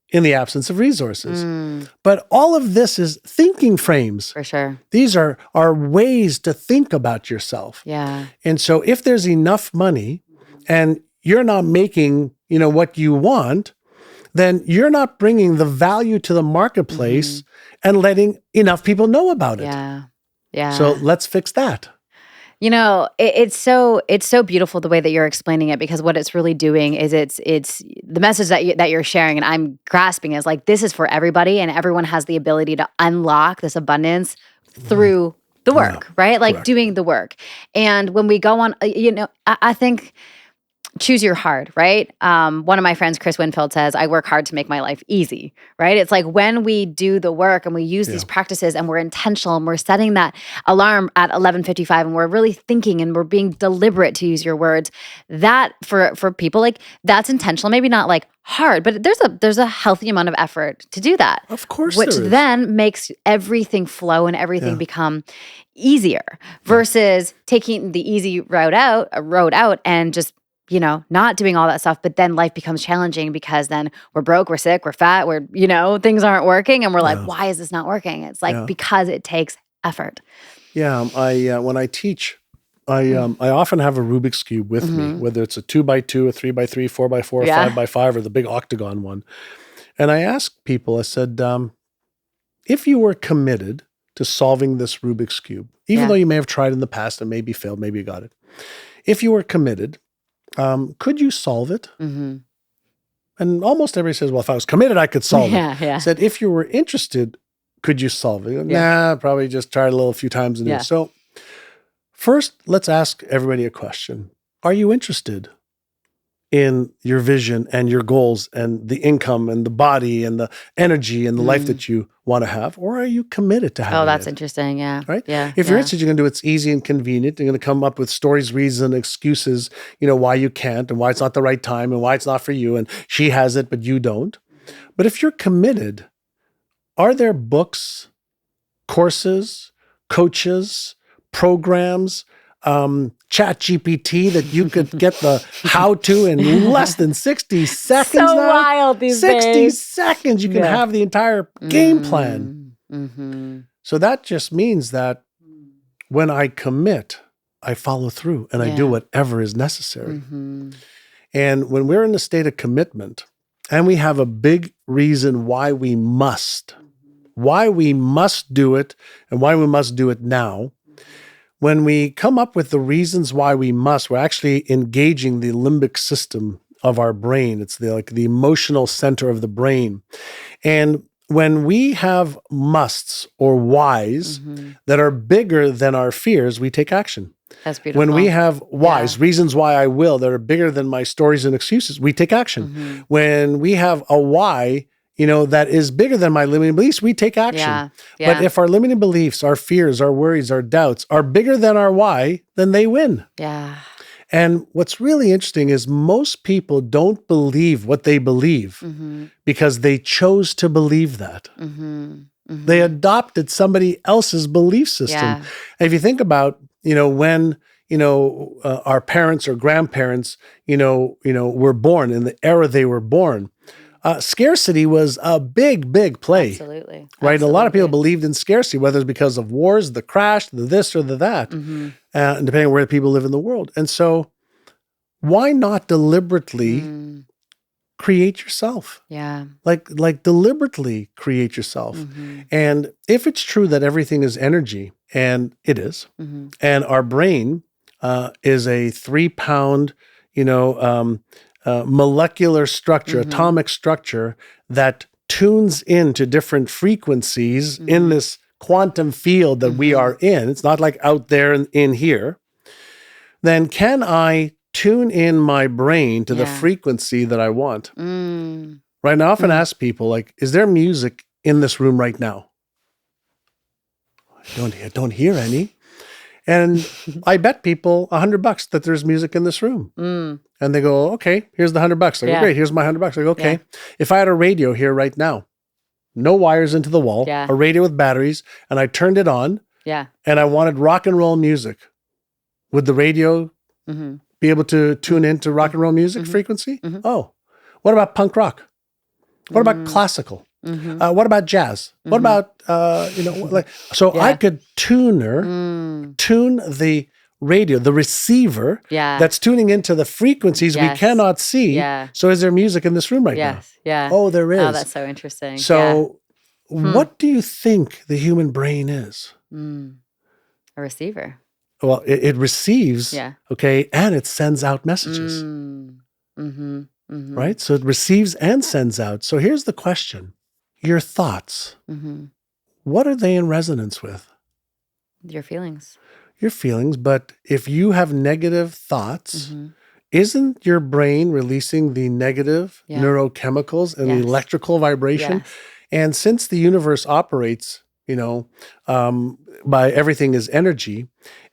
in the absence of resources. But all of this is thinking frames. For sure. These are ways to think about yourself. Yeah. And so if there's enough money and you're not making, what you want, then you're not bringing the value to the marketplace and letting enough people know about it. Yeah. Yeah. So let's fix that. It's so beautiful the way that you're explaining it, because what it's really doing is it's the message that you're sharing, and I'm grasping is like, this is for everybody, and everyone has the ability to unlock this abundance through the work, right? Like correct. doing the work. And when we go on, I think choose your hard, right? One of my friends, Chris Winfield, says, I work hard to make my life easy, right? It's like when we do the work and we use these practices and we're intentional and we're setting that alarm at 11:55 and we're really thinking and we're being deliberate, to use your words, that for people, like that's intentional, maybe not like hard, but there's a healthy amount of effort to do that. Of course Which there is. then makes everything flow and everything become easier versus taking the easy road out and just not doing all that stuff, but then life becomes challenging because then we're broke, we're sick, we're fat, things aren't working, and we're like, why is this not working? It's like because it takes effort. Yeah, when I teach, I often have a Rubik's Cube with me, whether it's a 2x2, a 3x3, 4x4, 5x5, or the big octagon one. And I ask people, I said, if you were committed to solving this Rubik's Cube, even though you may have tried in the past and maybe failed, maybe you got it. If you were committed, could you solve it? And almost everybody says, well, if I was committed, I could solve it. I said, if you were interested, could you solve it? Nah, probably just tried a few times. And So first, let's ask everybody a question. Are you interested? in your vision and your goals and the income and the body and the energy and the life that you want to have? Or are you committed to having it? Oh, that's interesting. Yeah. Right? Yeah. If you're interested, you're going to do it's easy and convenient. You're going to come up with stories, reasons, and excuses, why you can't and why it's not the right time and why it's not for you. And she has it, but you don't. But if you're committed, are there books, courses, coaches, programs, chat GPT that you could get the how-to in less than 60 seconds So now? wild these 60 days. seconds, you can have the entire game plan. So that just means that when I commit, I follow through and I do whatever is necessary. And when we're in a state of commitment and we have a big reason why we must do it and why we must do it now, when we come up with the reasons why we must, we're actually engaging the limbic system of our brain. It's the emotional center of the brain. And when we have musts or whys that are bigger than our fears, we take action. That's beautiful. When we have whys, reasons why I will, that are bigger than my stories and excuses, we take action. When we have a why, that is bigger than my limiting beliefs, we take action. Yeah. But if our limiting beliefs, our fears, our worries, our doubts are bigger than our why, then they win. Yeah. And what's really interesting is most people don't believe what they believe because they chose to believe that. They adopted somebody else's belief system. Yeah. And if you think about, when, our parents or grandparents, were born in the era they were born, scarcity was a big, big play. Absolutely. Right? A lot of people believed in scarcity, whether it's because of wars, the crash, the this or the that, depending on where people live in the world. And so why not deliberately create yourself? Yeah. Like deliberately create yourself. And if it's true that everything is energy, and it is, and our brain is a 3-pound, molecular structure, atomic structure that tunes into different frequencies in this quantum field that we are in. It's not like out there in here. Then can I tune in my brain to the frequency that I want? Right now, I often ask people, is there music in this room right now? I don't hear any. And I bet people $100 that there's music in this room. And they go, okay, here's the $100. I go, great, here's my $100. I go, okay. If I had a radio here right now, no wires into the wall, a radio with batteries, and I turned it on, and I wanted rock and roll music, would the radio be able to tune into rock and roll music frequency? Oh, what about punk rock? What about classical? What about jazz? What about, I could tune the radio, the receiver that's tuning into the frequencies we cannot see. So is there music in this room right now? Yeah. Oh, there is. Oh, that's so interesting. So what do you think the human brain is? A receiver. Well, it receives, okay, and it sends out messages. Right? So it receives and sends out. So here's the question. Your thoughts, what are they in resonance with? Your feelings. Your feelings, but if you have negative thoughts, isn't your brain releasing the negative neurochemicals and electrical vibration? And since the universe operates, by everything is energy,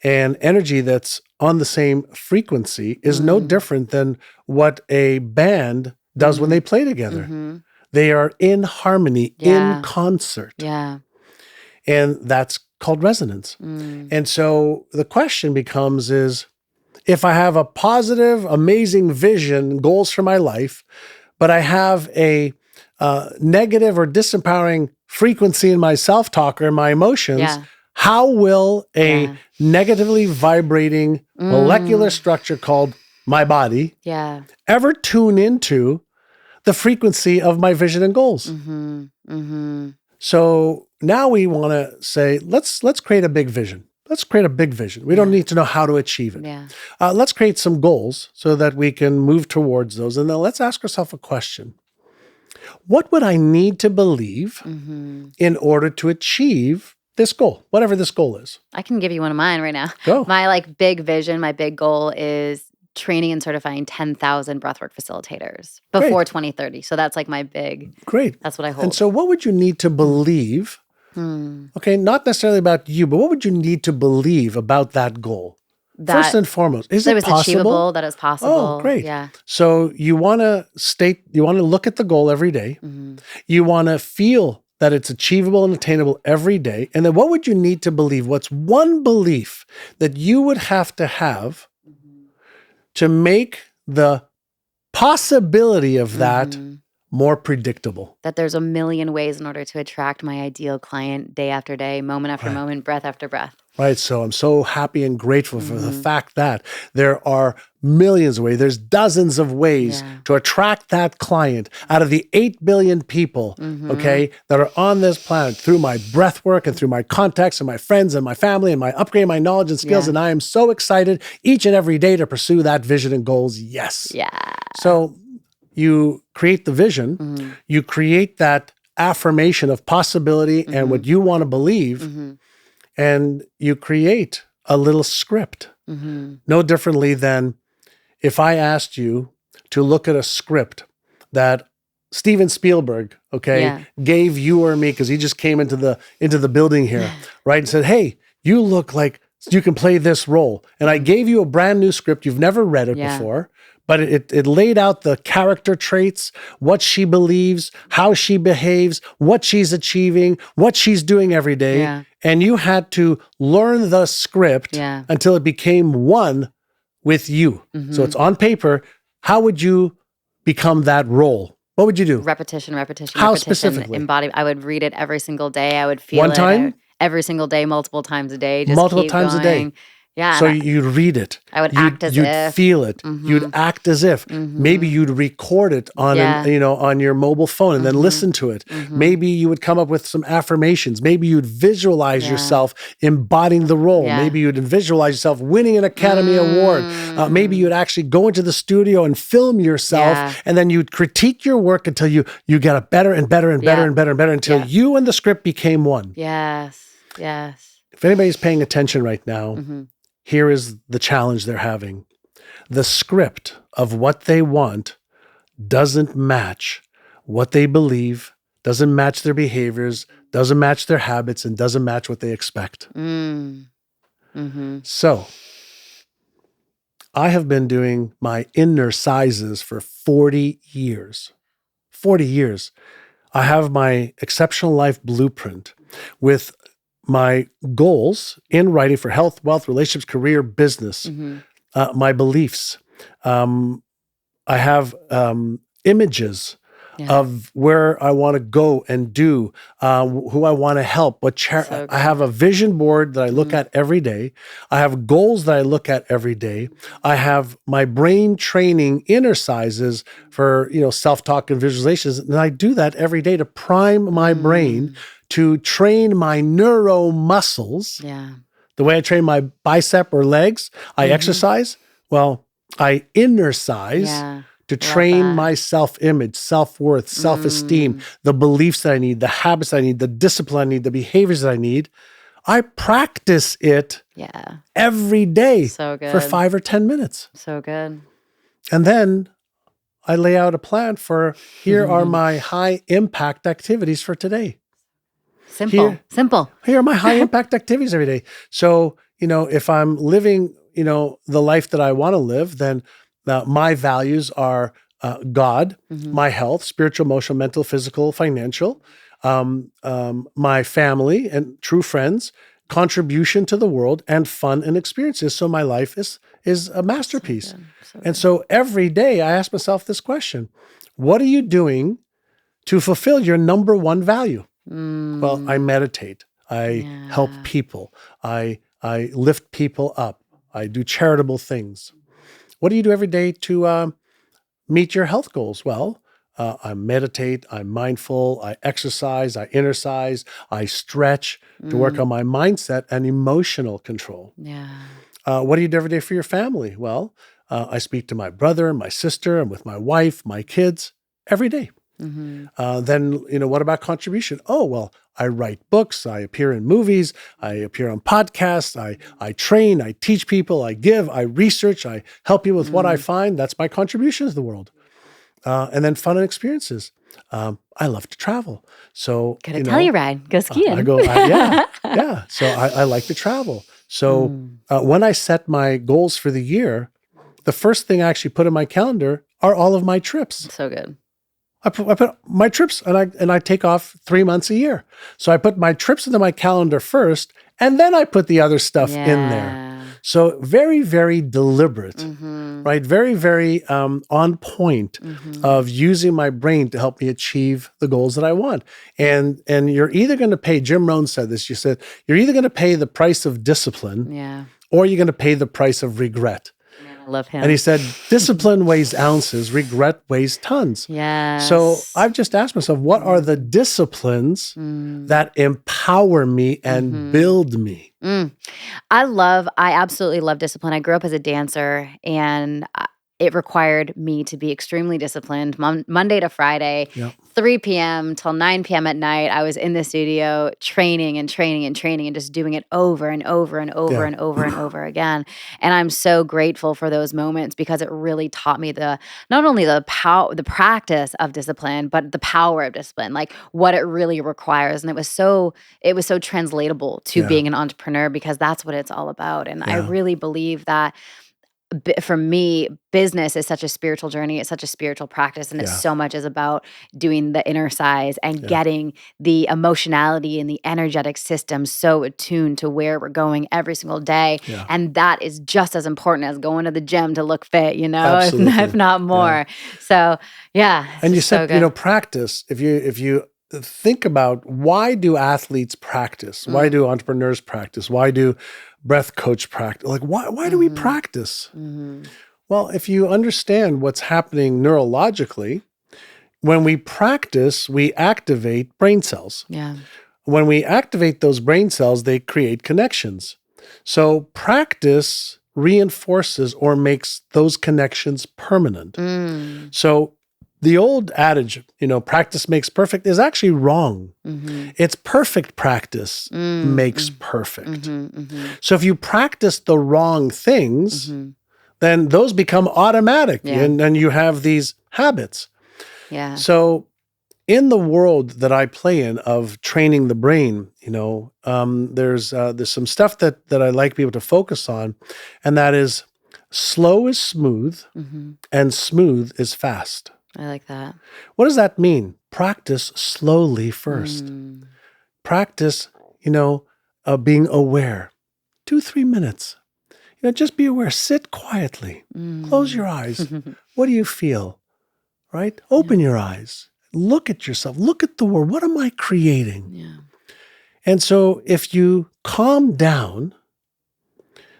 and energy that's on the same frequency is no different than what a band does when they play together. They are in harmony, in concert. Yeah. And that's called resonance. And so the question becomes is, if I have a positive, amazing vision, goals for my life, but I have a negative or disempowering frequency in my self-talk or in my emotions, how will a negatively vibrating molecular structure called my body ever tune into the frequency of my vision and goals? So now we want to say, let's create a big vision. Let's create a big vision. We don't need to know how to achieve it. Let's create some goals so that we can move towards those. And then let's ask ourselves a question. What would I need to believe in order to achieve this goal, whatever this goal is? I can give you one of mine right now. Go. My big vision, my big goal is training and certifying 10,000 breathwork facilitators before 2030. So that's like my big, Great. that's what I hold. And so what would you need to believe? Okay, not necessarily about you, but what would you need to believe about that goal? First and foremost, is that it it was possible? achievable, that it was possible. Oh, great. Yeah. So you want to look at the goal every day. You want to feel that it's achievable and attainable every day. And then what would you need to believe? What's one belief that you would have to make the possibility of that more predictable? That there's a million ways in order to attract my ideal client day after day, moment after moment, breath after breath. Right. So I'm so happy and grateful for the fact that there are millions of ways, there's dozens of ways to attract that client out of the 8 billion people, okay, that are on this planet through my breath work and through my contacts and my friends and my family and my upgrading my knowledge and skills. And I am so excited each and every day to pursue that vision and goals. Yes. Yeah. So you create the vision, you create that affirmation of possibility and what you want to believe, and you create a little script. No differently than if I asked you to look at a script that Steven Spielberg, gave you or me, because he just came into the building here, right? And said, hey, you look like you can play this role. And I gave you a brand new script. You've never read it before. But it laid out the character traits, what she believes, how she behaves, what she's achieving, what she's doing every day. Yeah. And you had to learn the script until it became one with you. So it's on paper. How would you become that role? What would you do? Repetition. How specifically? Embody. I would read it every single day. I would feel One time? every single day, multiple times a day. Just Multiple keep times a day. going. Yeah. So you'd read it. I would act as you'd if. feel it. You'd act as if. Maybe you'd record it on on your mobile phone and then listen to it. Maybe you would come up with some affirmations. Maybe you'd visualize yourself embodying the role. Maybe you'd visualize yourself winning an Academy Award. Maybe you'd actually go into the studio and film yourself, and then you'd critique your work until you get it better and better and better and better and better until you and the script became one. Yes. If anybody's paying attention right now, here is the challenge they're having. The script of what they want doesn't match what they believe, doesn't match their behaviors, doesn't match their habits, and doesn't match what they expect. So I have been doing my inner sizes for 40 years. 40 years. I have my exceptional life blueprint with my goals in writing for health, wealth, relationships, career, business, my beliefs. I have images of where I want to go and do, who I want to help. I have a vision board that I look at every day. I have goals that I look at every day. I have my brain training exercises for self-talk and visualizations, and I do that every day to prime my brain to train my neuro muscles. The way I train my bicep or legs, I exercise. Well, I innercise to train my self-image, self-worth, self-esteem, the beliefs that I need, the habits I need, the discipline I need, the behaviors that I need. I practice it every day for 5 or 10 minutes. So good. And then I lay out a plan for here are my high impact activities for today. Simple. Here are my high impact activities every day. So, if I'm living, the life that I want to live, then my values are God, my health, spiritual, emotional, mental, physical, financial, my family and true friends, contribution to the world, and fun and experiences. So my life is a masterpiece. And so every day I ask myself this question: what are you doing to fulfill your number one value? Well, I meditate. I help people. I lift people up. I do charitable things. What do you do every day to meet your health goals? Well, I meditate. I'm mindful. I exercise. I exercise. I stretch to work on my mindset and emotional control. What do you do every day for your family? Well, I speak to my brother, my sister, and with my wife, my kids every day. Then, what about contribution? Oh, well, I write books, I appear in movies, I appear on podcasts, I train, I teach people, I give, I research, I help you with what I find. That's my contribution to the world. And then fun and experiences. I love to travel. So, Got a Telluride, go skiing. Yeah. So I like to travel. So when I set my goals for the year, the first thing I actually put in my calendar are all of my trips. So good. I put my trips and I take off 3 months a year. So I put my trips into my calendar first, and then I put the other stuff in there. So very, very deliberate, right? Very, very on point of using my brain to help me achieve the goals that I want. And you're either going to pay, Jim Rohn said this, you said, you're either going to pay the price of discipline or you're going to pay the price of regret. I love him. And he said, discipline weighs ounces, regret weighs tons. Yes. So I've just asked myself, what are the disciplines that empower me and build me? I absolutely love discipline. I grew up as a dancer, and it required me to be extremely disciplined. Monday to Friday, 3 p.m. till 9 p.m. at night, I was in the studio training and just doing it over and over and over and over and over again. And I'm so grateful for those moments because it really taught me not only the practice of discipline, but the power of discipline, like what it really requires. And it was so translatable to being an entrepreneur because that's what it's all about. And I really believe that for me, business is such a spiritual journey. It's such a spiritual practice. And it's so much is about doing the inner size and getting the emotionality and the energetic system so attuned to where we're going every single day. Yeah. And that is just as important as going to the gym to look fit, if not more. So, And you said, practice. If you think about why do athletes practice? Why do entrepreneurs practice? Why do breath coach practice? Like, why do we practice? Well, if you understand what's happening neurologically, when we practice, we activate brain cells. Yeah. When we activate those brain cells, they create connections. So practice reinforces or makes those connections permanent. So the old adage, practice makes perfect is actually wrong. It's perfect practice makes perfect. So if you practice the wrong things, then those become automatic and you have these habits. Yeah. So in the world that I play in of training the brain, there's some stuff that I like people to focus on, and that is slow is smooth and smooth is fast. I like that. What does that mean? Practice slowly first. Practice, being aware. 2-3 minutes. Just be aware. Sit quietly. Close your eyes. What do you feel? Right? Open your eyes. Look at yourself. Look at the world. What am I creating? Yeah. And so if you calm down,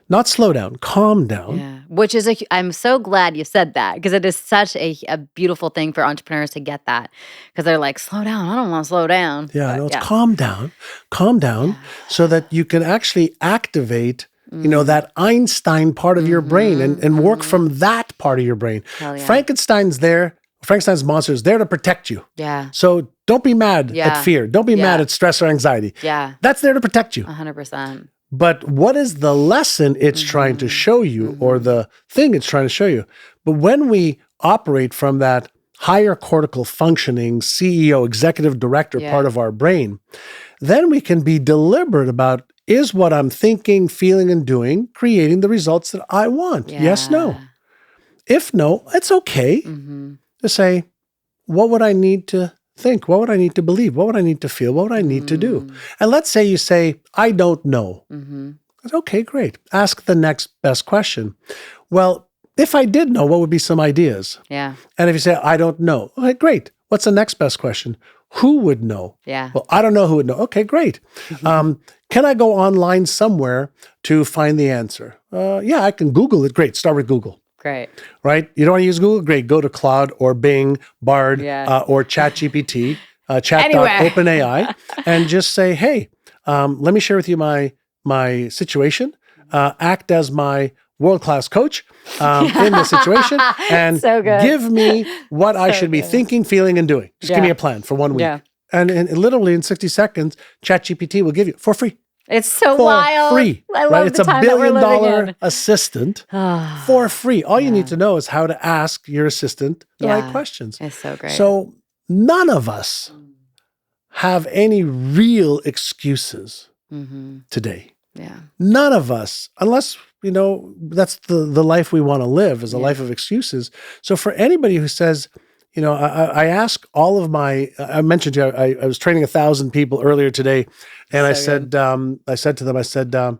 not slow down, calm down. Yeah. Which is I'm so glad you said that because it is such a beautiful thing for entrepreneurs to get that because they're like, slow down. I don't want to slow down. Yeah, it's calm down so that you can actually activate, that Einstein part of your brain and work from that part of your brain. Frankenstein's monster is there to protect you. Yeah. So don't be mad at fear. Don't be mad at stress or anxiety. Yeah. That's there to protect you. 100%. But what is the lesson it's trying to show you or the thing it's trying to show you? But when we operate from that higher cortical functioning CEO, executive director part of our brain, then we can be deliberate about, is what I'm thinking, feeling, and doing creating the results that I want? Yeah. Yes, no. If no, it's okay to say, what would I need to think? What would I need to believe? What would I need to feel? What would I need to do? And let's say you say, I don't know. Okay, great. Ask the next best question. Well, if I did know, what would be some ideas? Yeah. And if you say, I don't know, okay, great. What's the next best question? Who would know? Yeah. Well, I don't know who would know. Okay, great. Can I go online somewhere to find the answer? Yeah, I can Google it. Great. Start with Google. Great. Right? You don't want to use Google? Great. Go to Claude or Bing, Bard, or ChatGPT, chat.openai, and just say, hey, let me share with you my situation. Act as my world-class coach in this situation and So good. give me what I should be good. thinking, feeling, and doing. Just give me a plan for 1 week. Yeah. And literally in 60 seconds, ChatGPT will give you for free. It's so For wild. free. I love right? the It's a time $1 that we're billion living in. assistant for free. All you need to know is how to ask your assistant the right questions. It's so great. So none of us have any real excuses today. Yeah. None of us, unless, that's the life we want to live, is a life of excuses. So for anybody who says, I ask all of I mentioned to you, I was training 1,000 people earlier today, and I said to them,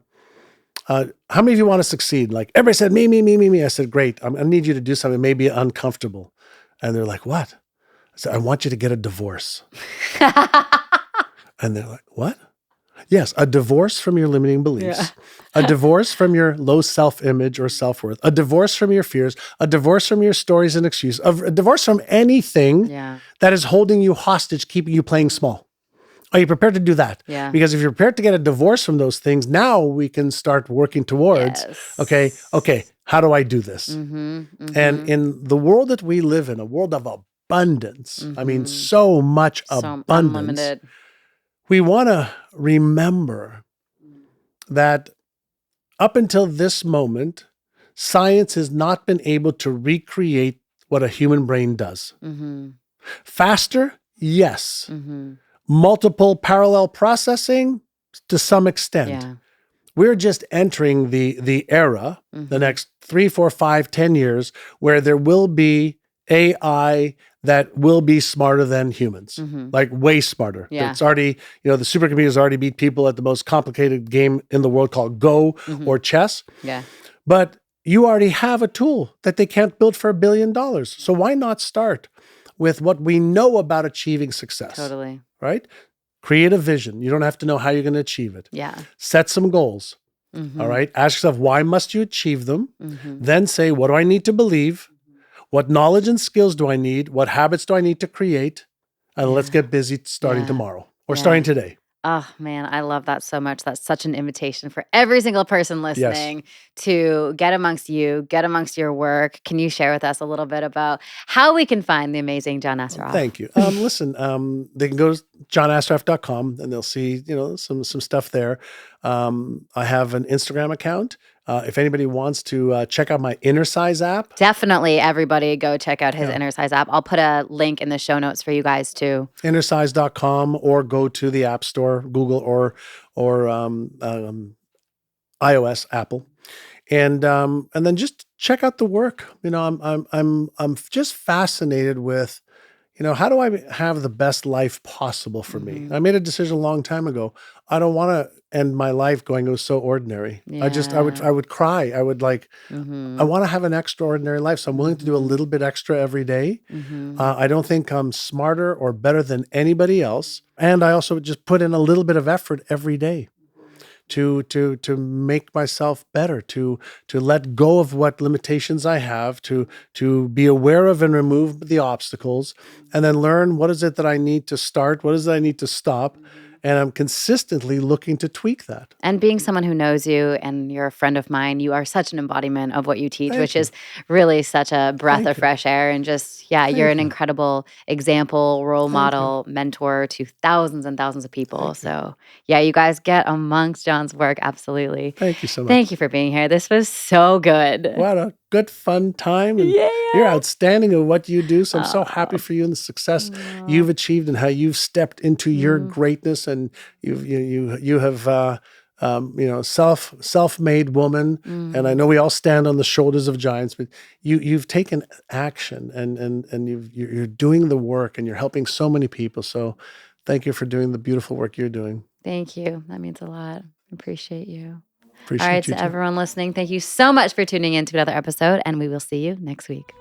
how many of you want to succeed? Like everybody said, me. I said, great. I need you to do something maybe uncomfortable. And they're like, what? I said, I want you to get a divorce. And they're like, what? Yes, a divorce from your limiting beliefs, a divorce from your low self-image or self-worth, a divorce from your fears, a divorce from your stories and excuses, a divorce from anything that is holding you hostage, keeping you playing small. Are you prepared to do that? Yeah. Because if you're prepared to get a divorce from those things, now we can start working towards, okay, how do I do this? And in the world that we live in, a world of abundance, I mean, so much abundance. Unlimited. We want to remember that up until this moment, science has not been able to recreate what a human brain does. Faster, yes. Multiple parallel processing, to some extent. Yeah. We're just entering the era, the next 3, 4, 5, 10 years, where there will be AI that will be smarter than humans, like way smarter. Yeah. It's already, the supercomputers already beat people at the most complicated game in the world called Go or chess. Yeah. But you already have a tool that they can't build for $1 billion. So why not start with what we know about achieving success? Totally. Right? Create a vision. You don't have to know how you're going to achieve it. Yeah. Set some goals. All right? Ask yourself, why must you achieve them? Then say, what do I need to believe? What knowledge and skills do I need? What habits do I need to create? And let's get busy starting tomorrow or starting today. Oh, man, I love that so much. That's such an invitation for every single person listening to get amongst you, get amongst your work. Can you share with us a little bit about how we can find the amazing John Assaraf? Thank you. Listen, they can go to johnassaraf.com and they'll see, some stuff there. I have an Instagram account. If anybody wants to check out my Inner Size app. Definitely, everybody go check out his Inner Size app. I'll put a link in the show notes for you guys too. Innersize.com, or go to the App Store, Google or iOS, Apple, and then just check out the work. I'm just fascinated with, how do I have the best life possible for me? I made a decision a long time ago. I don't want to end my life going, it was so ordinary. I would cry. I would I want to have an extraordinary life. So I'm willing to do a little bit extra every day. I don't think I'm smarter or better than anybody else. And I also just put in a little bit of effort every day to make myself better, to let go of what limitations I have, to be aware of and remove the obstacles, and then learn what is it that I need to start, what is it I need to stop. And I'm consistently looking to tweak that. And being someone who knows you and you're a friend of mine, you are such an embodiment of what you teach, which is really such a breath of fresh air. And just, you're an incredible example, role model, mentor to thousands and thousands of people. So, you guys get amongst John's work. Absolutely. Thank you so much. Thank you for being here. This was so good. What a good, fun time. And you're outstanding at what you do. So I'm so happy for you and the success you've achieved and how you've stepped into your greatness. And you have self-made woman, and I know we all stand on the shoulders of giants, but you've taken action and you're doing the work and you're helping so many people. So thank you for doing the beautiful work you're doing. Thank you. That means a lot. Appreciate you. Appreciate all right, you to too. everyone listening, thank you so much for tuning in to another episode, and we will see you next week.